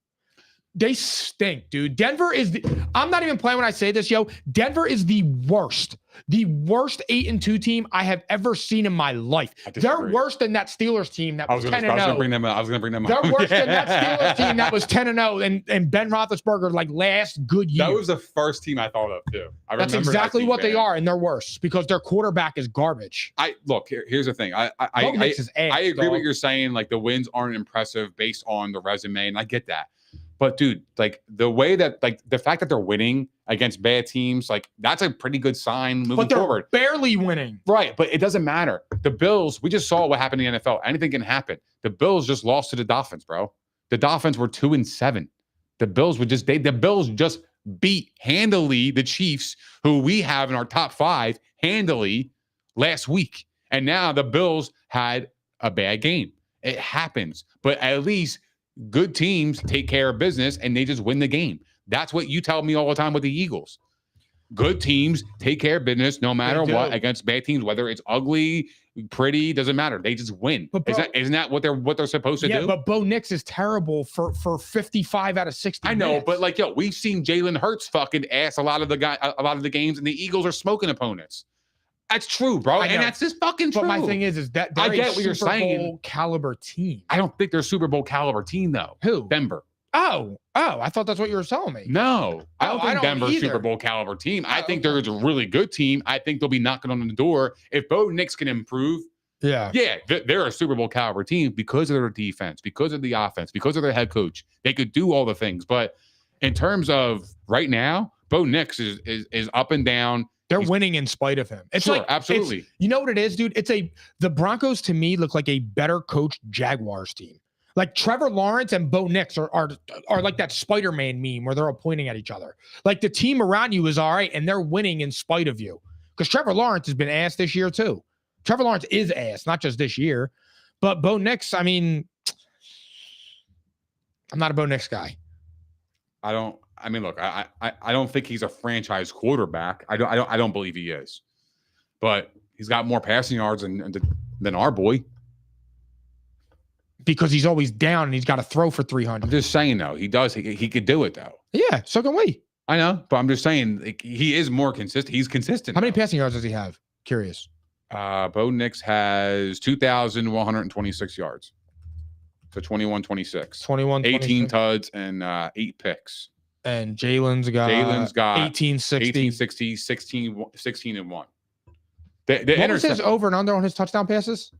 B: They stink, dude. Denver is I'm not even playing when I say this, yo. Denver is the worst 8-2 team I have ever seen in my life. They're worse than that Steelers team that was 10-0. I was
C: gonna bring them up.
B: They're worse than that Steelers team that was 10-0 and Ben Roethlisberger like last good year.
C: That was the first team I thought of too.
B: That's exactly what they are, and they're worse because their quarterback is garbage.
C: Here's the thing. I agree what you're saying. Like the wins aren't impressive based on the resume, and I get that. But dude, like the way that, like the fact that they're winning against bad teams, like that's a pretty good sign moving forward.
B: Barely winning.
C: Right. But it doesn't matter. The Bills, we just saw what happened in the NFL. Anything can happen. The Bills just lost to the Dolphins, bro. The Dolphins were 2-7. The Bills just beat handily the Chiefs, who we have in our top 5 handily last week. And now the Bills had a bad game. It happens. But at least good teams take care of business and they just win the game. That's what you tell me all the time with the Eagles. Good teams take care of business no matter what against bad teams, whether it's ugly, pretty, doesn't matter. They just win. But bro, isn't that what they're supposed to do?
B: Yeah, but Bo Nix is terrible for 55 out of 60.
C: I know, minutes. But like, yo, we've seen Jalen Hurts fucking ass a lot of the games, and the Eagles are smoking opponents. That's true, bro. And that's just fucking true.
B: But my thing is that they're
C: I get what you're saying.
B: Super Bowl caliber team.
C: I don't think they're Super Bowl caliber team, though.
B: Who?
C: Denver.
B: Oh, I thought that's what you were telling me.
C: No, I don't think Denver's Super Bowl caliber team. I think they're a really good team. I think they'll be knocking on the door. If Bo Nix can improve, they're a Super Bowl caliber team because of their defense, because of the offense, because of their head coach. They could do all the things. But in terms of right now, Bo Nix is up and down.
B: They're winning in spite of him. It's
C: sure,
B: like
C: absolutely.
B: You know what it is, dude? The Broncos to me look like a better coached Jaguars team. Like Trevor Lawrence and Bo Nix are like that Spider-Man meme where they're all pointing at each other. Like the team around you is all right, and they're winning in spite of you. Because Trevor Lawrence has been ass this year too. Trevor Lawrence is ass, not just this year. But Bo Nix, I mean, I'm not a Bo Nix guy.
C: Look, I don't think he's a franchise quarterback. I don't believe he is. But he's got more passing yards than our boy.
B: Because he's always down and he's got to throw for 300.
C: I'm just saying, though. He does. He could do it, though.
B: Yeah, so can we.
C: I know, but I'm just saying like, he is more consistent. He's consistent.
B: How many passing yards does he have? Curious.
C: Bo Nix has 2,126 yards. So 21-26. 18 tuds and 8 picks.
B: And Jalen's got 1860.
C: 16 and 1.
B: What was his over and under on his touchdown passes?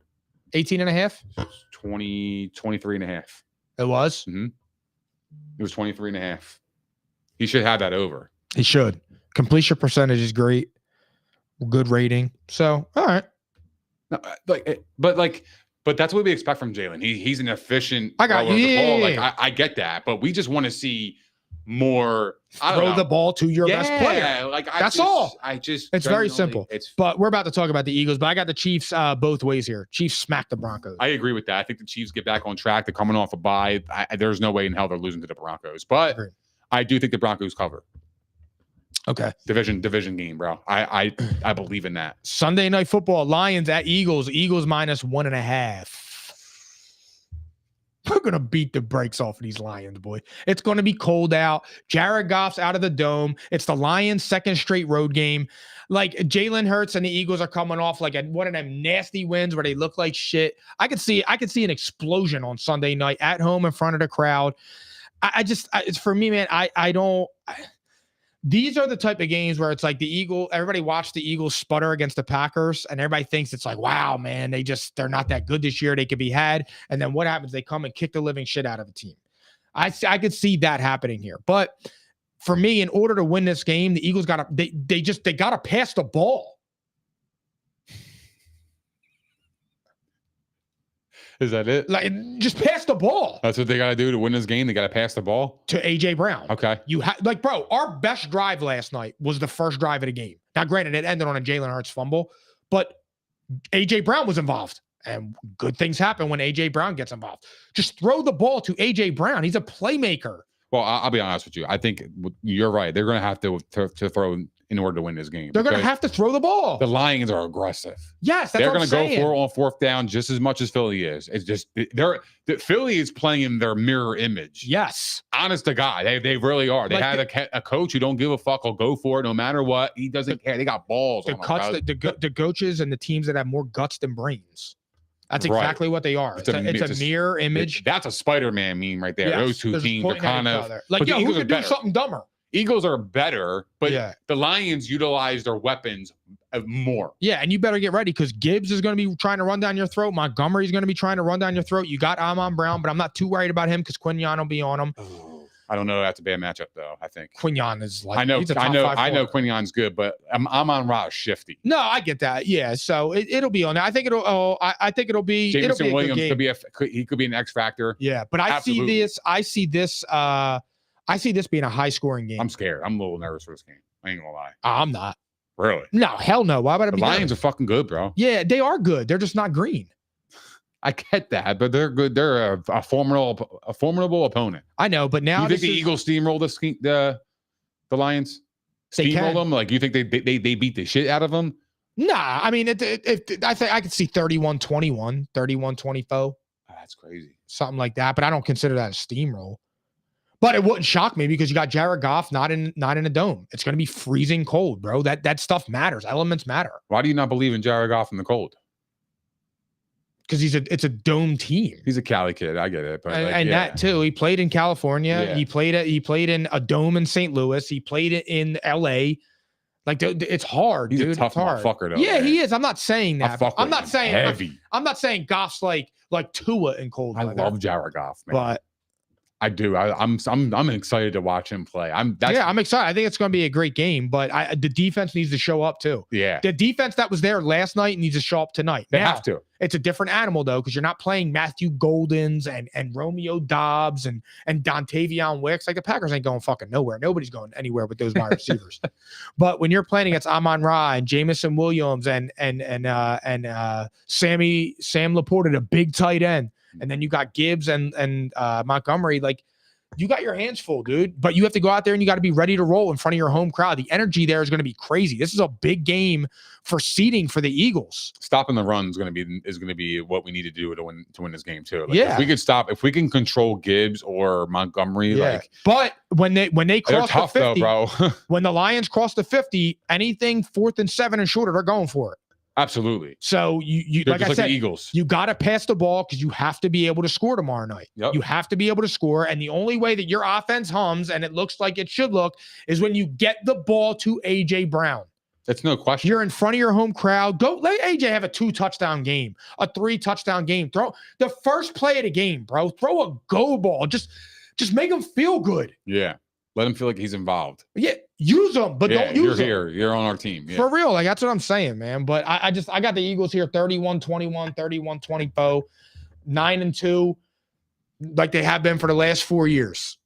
B: 18 and a half?
C: 23 and a half.
B: It was?
C: Mm-hmm. It was 23 and a half. He should have that over.
B: He should. Completion percentage is great. Good rating. So, all right.
C: No, but that's what we expect from Jalen. He's an efficient
B: thrower of the ball.
C: Like I get that, but we just want to see more.
B: Throw the ball to your best player.
C: Like
B: that's all.
C: It's
B: very simple. But we're about to talk about the Eagles, but I got the Chiefs both ways here. Chiefs smack the Broncos.
C: I agree with that. I think the Chiefs get back on track. They're coming off a bye. There's no way in hell they're losing to the Broncos, but I do think the Broncos cover.
B: Okay.
C: Division game, bro. I believe in that.
B: Sunday Night Football, Lions at Eagles. Eagles -1.5. We're going to beat the brakes off of these Lions, boy. It's going to be cold out. Jared Goff's out of the dome. It's the Lions' second straight road game. Like, Jalen Hurts and the Eagles are coming off like one of them nasty wins where they look like shit. I could see an explosion on Sunday night at home in front of the crowd. It's for me, man. These are the type of games where it's like everybody watched the Eagles sputter against the Packers, and everybody thinks it's like, wow, man, they're not that good this year. They could be had. And then what happens? They come and kick the living shit out of the team. I could see that happening here. But for me, in order to win this game, the Eagles gotta pass the ball.
C: Is that it?
B: Like, just pass the ball.
C: That's what they got to do to win this game. They got to pass the ball
B: to AJ Brown.
C: Okay.
B: Bro, our best drive last night was the first drive of the game. Now, granted, it ended on a Jalen Hurts fumble, but AJ Brown was involved, and good things happen when AJ Brown gets involved. Just throw the ball to AJ Brown. He's a playmaker.
C: Well, I'll be honest with you. I think you're right. They're going to have to throw in order to win this game.
B: They're going to have to throw the ball.
C: The Lions are aggressive.
B: Yes, that's
C: they're
B: going to
C: go for it on fourth down just as much as Philly is. It's just Philly is playing in their mirror image.
B: Yes,
C: honest to God, they really are. They have a coach who don't give a fuck. Will go for it no matter what. He doesn't care. They got balls.
B: The coaches and the teams that have more guts than brains. That's exactly what they are. It's a mirror image.
C: That's a Spider-Man meme right there. Yes, those two teams are kind of
B: like, yo, who could do something dumber?
C: Eagles are better, but the Lions utilize their weapons more.
B: Yeah, and you better get ready because Gibbs is going to be trying to run down your throat. Montgomery's going to be trying to run down your throat. You got Amon Brown, but I'm not too worried about him because Quinyon will be on him.
C: I don't know. That's a bad matchup, though. I think
B: Quinyon is like,
C: I know Quinyon's good, but Amon Ra is shifty.
B: No, I get that. Yeah, so it'll be on there. I think it'll be.
C: Jameson Williams could be an X factor.
B: Yeah, but I see this being a high scoring game.
C: I'm scared. I'm a little nervous for this game. I ain't gonna lie.
B: I'm not.
C: Really?
B: No, hell no. Why would I be?
C: The Lions are fucking good, bro.
B: Yeah, they are good. They're just not green.
C: I get that, but they're good. They're a formidable opponent.
B: I know, but now
C: you think the Eagles steamroll the Lions? Steamroll them? Like, you think they beat the shit out of them?
B: Nah, I mean, I think I could see 31-21, 31-24.
C: Oh, that's crazy.
B: Something like that, but I don't consider that a steamroll. But it wouldn't shock me because you got Jared Goff not in a dome. It's going to be freezing cold, bro. That stuff matters. Elements matter.
C: Why do you not believe in Jared Goff in the cold?
B: Because it's a dome team.
C: He's a Cali kid. I get it. But
B: that too. He played in California. Yeah. He played in a dome in St. Louis. He played in LA. Like, it's hard,
C: He's
B: dude.
C: a tough motherfucker, though.
B: Yeah, man. He is. I'm not saying that. I'm not saying
C: heavy.
B: I'm not saying Goff's like Tua in cold weather.
C: I love Jared Goff, man.
B: But
C: I do. I'm excited to watch him play. I'm
B: excited. I think it's going to be a great game, but the defense needs to show up too.
C: Yeah.
B: The defense that was there last night needs to show up tonight.
C: They have to.
B: It's a different animal though, because you're not playing Matthew Goldens and Romeo Dobbs and Dontavion Wicks. Like, the Packers ain't going fucking nowhere. Nobody's going anywhere with those wide receivers. But when you're playing against Amon Ra and Jameson Williams and Sam Laporta, a big tight end, and then you got Gibbs and Montgomery, like, you got your hands full, dude. But you have to go out there and you got to be ready to roll in front of your home crowd. The energy there is going to be crazy. This is a big game for seeding for the Eagles. Stopping the run is going to be what we need to do to win this game too. Like, if we can control Gibbs or Montgomery, But when they cross the 50, though, bro. When the Lions cross the 50, anything 4th and 7 and shorter, they're going for it. Absolutely. So you like I said, the Eagles, you got to pass the ball because you have to be able to score tomorrow night. Yep. You have to be able to score. And the only way that your offense hums and it looks like it should look is when you get the ball to AJ Brown. That's no question. You're in front of your home crowd. Go let AJ have a 2-touchdown game, a 3-touchdown game. Throw the first play of the game, bro. Throw a go ball. Just make him feel good. Yeah. Let him feel like he's involved. Yeah, use them, but don't use them. You're here. You're on our team. Yeah. For real. Like, that's what I'm saying, man. But I got the Eagles here 31-21, 31-24, 9-2, like they have been for the last 4 years.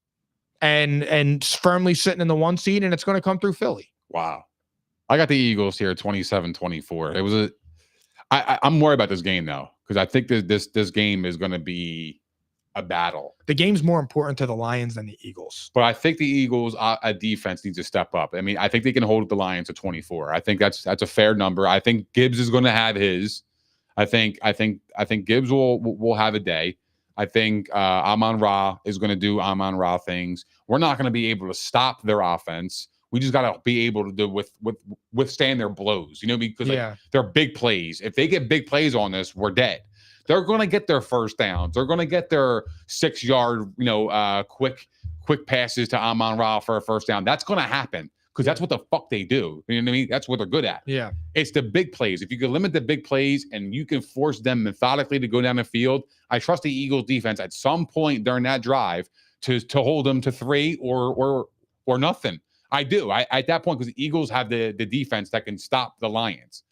B: And firmly sitting in the 1 seed, and it's going to come through Philly. Wow. I got the Eagles here 27-24. It was I'm worried about this game, though, because I think this game is going to be a battle. The game's more important to the Lions than the Eagles. But I think the Eagles, a defense, needs to step up. I mean, I think they can hold the Lions to 24. I think that's a fair number. I think Gibbs is going to have his. I think Gibbs will have a day.
C: I think Amon-Ra is going to do Amon-Ra things. We're not going to be able to stop their offense. We just got to be able to do withstand their blows, because like, they're big plays. If they get big plays on us, we're dead. They're going to get their first downs. They're going to get their 6-yard, quick passes to Amon-Ra for a first down. That's going to happen because that's what the fuck they do. You know what I mean? That's what they're good at.
B: Yeah.
C: It's the big plays. If you can limit the big plays and you can force them methodically to go down the field, I trust the Eagles defense at some point during that drive to hold them to 3 or nothing. I do. At that point, because the Eagles have the defense that can stop the Lions.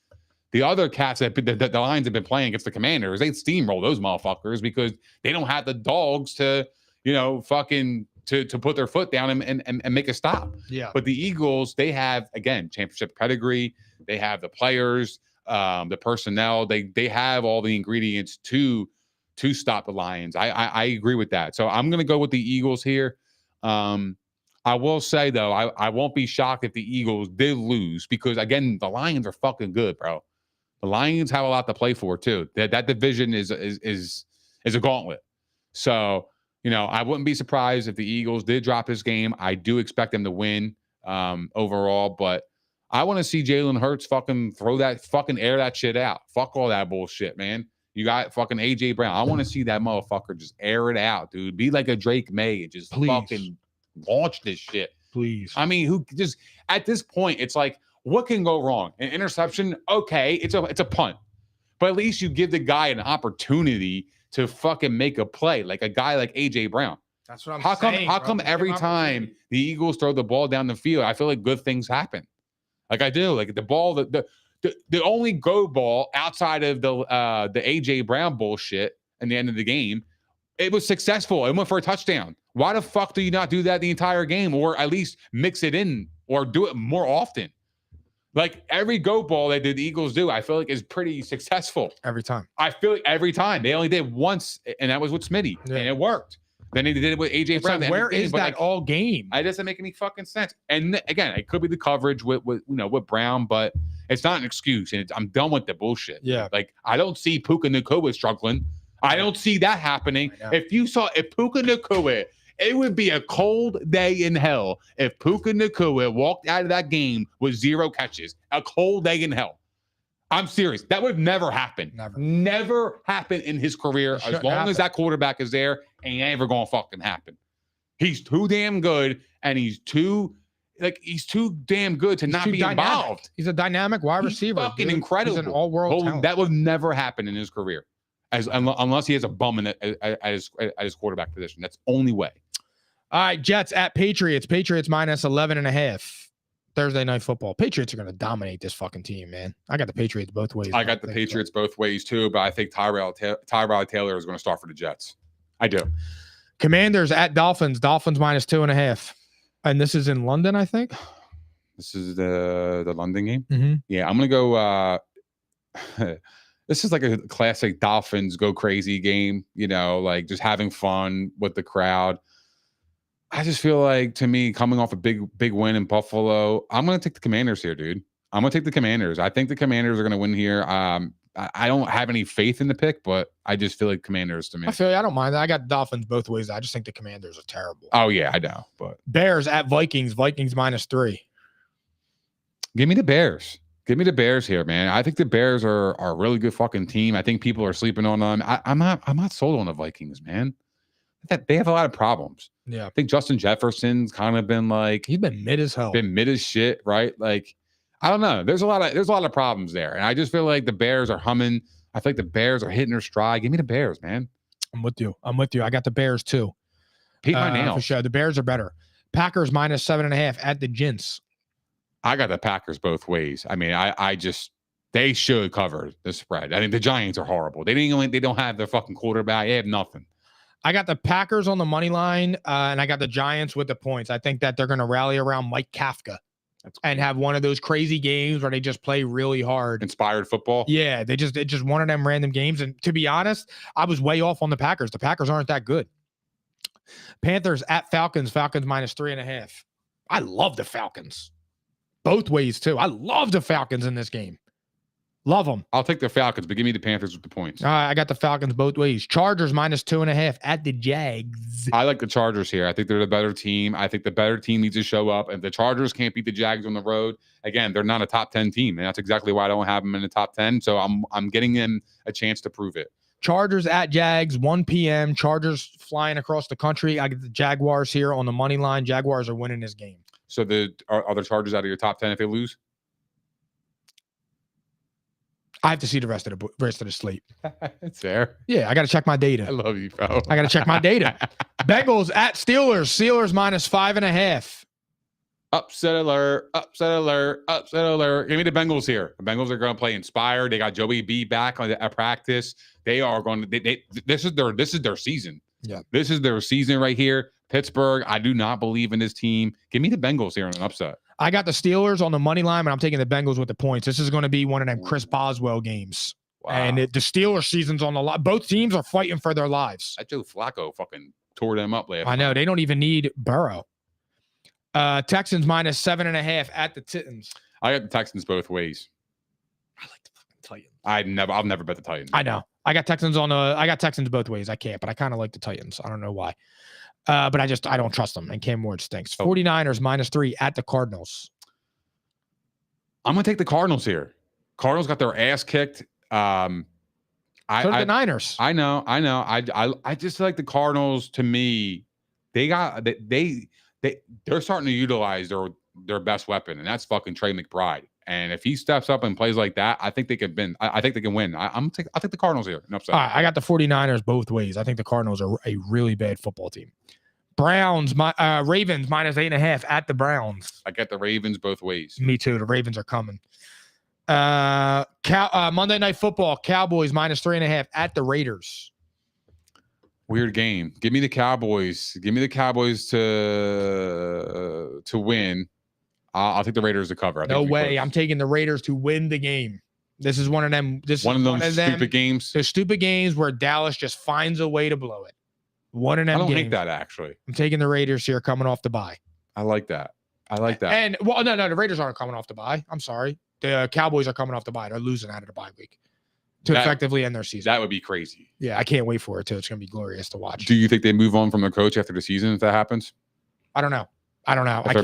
C: The other cats that the Lions have been playing against the Commanders, they steamroll those motherfuckers because they don't have the dogs to, to put their foot down and make a stop.
B: Yeah.
C: But the Eagles, they have, again, championship pedigree. They have the players, the personnel. They have all the ingredients to stop the Lions. I agree with that. So I'm going to go with the Eagles here. I will say, though, I won't be shocked if the Eagles did lose because, again, the Lions are fucking good, bro. The Lions have a lot to play for, too. That division is a gauntlet. So, I wouldn't be surprised if the Eagles did drop this game. I do expect them to win overall, but I want to see Jalen Hurts fucking air that shit out. Fuck all that bullshit, man. You got fucking AJ Brown. I want to see that motherfucker just air it out, dude. Be like a Drake May and just fucking launch this shit.
B: Please.
C: I mean, who just at this point, it's like, what can go wrong? An interception, okay, it's a punt. But at least you give the guy an opportunity to fucking make a play, like a guy like AJ Brown.
B: That's what I'm saying.
C: How come every time the Eagles throw the ball down the field, I feel like good things happen? Like I do. Like the ball, the only go ball outside of the AJ Brown bullshit in the end of the game, it was successful. It went for a touchdown. Why the fuck do you not do that the entire game, or at least mix it in, or do it more often? Like every go ball that the Eagles do, I feel like is pretty successful
B: every time.
C: I feel like every time. They only did once, and that was with Smitty, and it worked. Then they did it with AJ Brown.
B: Like, where is that all game?
C: It doesn't make any fucking sense. And again, it could be the coverage with Brown, but it's not an excuse. And I'm done with the bullshit.
B: Yeah.
C: Like I don't see Puka Nacua struggling. I don't see that happening. If Puka Nacua, it would be a cold day in hell if Puka Nacua walked out of that game with 0 catches. A cold day in hell. I'm serious. That would never happen. Never happen in his career. As long as that quarterback is there, ain't ever gonna fucking happen. He's too damn good, and he's too damn good to not be involved.
B: He's a dynamic wide receiver.
C: Fucking incredible.
B: He's an all-world talent.
C: That would never happen in his career, unless he has a bum at his quarterback position. That's the only way.
B: All right, Jets at Patriots. Patriots minus 11.5. Thursday night football. Patriots are going to dominate this fucking team, man. I got the Patriots both ways.
C: I got the Patriots both ways too, but I think Tyrod Taylor is going to start for the Jets. I do.
B: Commanders at Dolphins. Dolphins minus 2.5. And this is in London, I think.
C: This is the London game.
B: Mm-hmm.
C: Yeah, I'm going to go. This is like a classic Dolphins go crazy game, like just having fun with the crowd. I just feel like, to me, coming off a big win in Buffalo, I'm going to take the Commanders here, dude. I'm going to take the Commanders. I think the Commanders are going to win here. I don't have any faith in the pick, but I just feel like Commanders to me.
B: I feel you. I don't mind that. I got Dolphins both ways. I just think the Commanders are terrible.
C: Oh, yeah, I know. But
B: Bears at Vikings. Vikings minus 3.
C: Give me the Bears. Give me the Bears here, man. I think the Bears are a really good fucking team. I think people are sleeping on them. I'm not sold on the Vikings, man. They have a lot of problems.
B: Yeah.
C: I think Justin Jefferson's kind of been like,
B: he's been mid as hell.
C: Been mid as shit, right? Like, I don't know. There's a lot of problems there. And I just feel like the Bears are humming. I feel like the Bears are hitting their stride. Give me the Bears, man.
B: I'm with you. I got the Bears too.
C: Pete my nails.
B: For sure. The Bears are better. Packers minus 7.5 at the Gents.
C: I got the Packers both ways. I mean, they should cover the spread. I think the Giants are horrible. They don't have their fucking quarterback. They have nothing.
B: I got the Packers on the money line, and I got the Giants with the points. I think that they're going to rally around Mike Kafka and have one of those crazy games where they just play really hard.
C: Inspired football.
B: Yeah, it's just one of them random games. And to be honest, I was way off on the Packers. The Packers aren't that good. Panthers at Falcons. Falcons minus 3.5. I love the Falcons. Both ways, too. I love the Falcons in this game. Love them.
C: I'll take the Falcons, but give me the Panthers with the points.
B: I got the Falcons both ways. Chargers -2.5 at the Jags.
C: I like the Chargers here. I think they're the better team. I think the better team needs to show up. And the Chargers can't beat the Jags on the road, again, they're not a top 10 team. And that's exactly why I don't have them in the top 10. So I'm getting them a chance to prove it.
B: Chargers at Jags, 1 p.m. Chargers flying across the country. I get the Jaguars here on the money line. Jaguars are winning this game.
C: So are the Chargers out of your top 10 if they lose?
B: I have to see the rest of the slate.
C: It's fair.
B: Yeah, I got to check my data.
C: I love you, bro.
B: I got to check my data. Bengals at Steelers. Steelers -5.5.
C: Upset alert, upset alert, upset alert. Give me the Bengals here. The Bengals are going to play inspired. They got Joey B back at practice. They are going to this is their season.
B: Yeah.
C: This is their season right here. Pittsburgh, I do not believe in this team. Give me the Bengals here in an upset.
B: I got the Steelers on the money line, but I'm taking the Bengals with the points. This is going to be one of them Chris Boswell games.
C: Wow.
B: And the Steelers season's on the line. Both teams are fighting for their lives.
C: That Joe Flacco fucking tore them up last
B: I know. They don't even need Burrow. Texans -7.5 at the Titans.
C: I got the Texans both ways.
B: I like the fucking Titans.
C: I'll never bet the Titans.
B: I know. I got Texans both ways. I can't, but I kind of like the Titans. I don't know why. But I don't trust them. And Cam Ward stinks. 49ers -3 at the Cardinals.
C: I'm gonna take the Cardinals here. Cardinals got their ass kicked.
B: So did the Niners.
C: I know. I just like the Cardinals. To me, they're starting to utilize their best weapon, and that's fucking Trey McBride. And if he steps up and plays like that, I think they can win. I think they can win. I'll take the Cardinals here.
B: All right, I got the 49ers both ways. I think the Cardinals are a really bad football team. Ravens -8.5 at the Browns.
C: I got the Ravens both ways.
B: Me too. The Ravens are coming. Monday Night Football, Cowboys -3.5 at the Raiders.
C: Weird game. Give me the Cowboys. Give me the Cowboys to win. I'll take the Raiders to cover.
B: No way. I'm taking the Raiders to win the game. This is one of them. One of those
C: stupid games.
B: There's stupid games where Dallas just finds a way to blow it. One of them.
C: I don't
B: games.
C: hate that, actually.
B: I'm taking the Raiders here coming off the bye.
C: I like that.
B: And no, the Raiders aren't coming off the bye. I'm sorry. The Cowboys are coming off the bye. They're losing out of the bye week to effectively end their season.
C: That would be crazy.
B: Yeah, I can't wait for it too. It's going to be glorious to watch.
C: Do you think they move on from their coach after the season if that happens?
B: I don't know.
C: If they're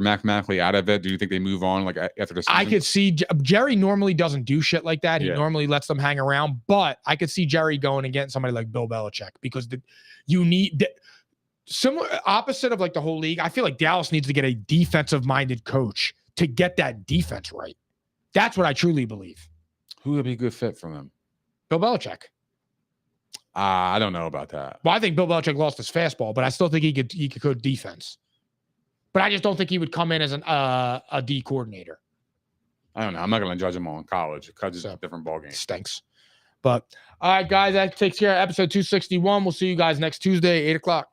C: mathematically out of it, do you think they move on like after the season?
B: I could see Jerry normally doesn't do shit like that. He normally lets them hang around, but I could see Jerry going and getting somebody like Bill Belichick because you need similar opposite of like the whole league. I feel like Dallas needs to get a defensive minded coach to get that defense right. That's what I truly believe.
C: Who would be a good fit for them?
B: Bill Belichick.
C: I don't know about that.
B: Well, I think Bill Belichick lost his fastball, but I still think he could coach defense. But I just don't think he would come in as a D coordinator.
C: I don't know. I'm not going to judge him on college because it's a different ballgame.
B: Stinks. But all right, guys, that takes care of episode 261. We'll see you guys next Tuesday, 8 o'clock.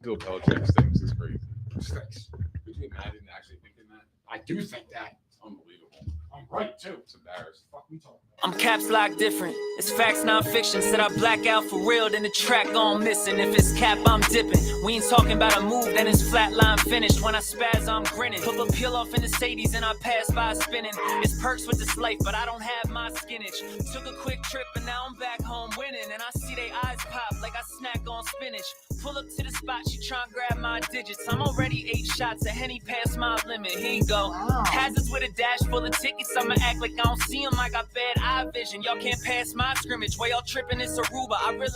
C: Bill Belichick stinks. It's crazy.
B: Stinks.
C: Could you imagine actually thinking that?
B: I do think that.
C: It's unbelievable.
B: I'm right, too.
C: It's embarrassing.
B: Fuck we talking about?
A: I'm caps lock different. It's facts, non-fiction. Said I black out for real, then the track gone missing. If it's cap, I'm dipping. We ain't talking about a move, then it's flatline finished. When I spaz, I'm grinning. Put a peel off in the Sadies and I pass by spinning. It's perks with this life, but I don't have my skinnage. Took a quick trip and now I'm back home winning. And I see they eyes pop like I snack on spinach. Pull up to the spot, she tryna grab my digits. I'm already 8 shots, a Henny past my limit. Here you go. Hazards with a dash full of tickets. I'ma act like I don't see them. I got bad eye vision. Y'all can't pass my scrimmage. Way y'all tripping, it's Aruba. I really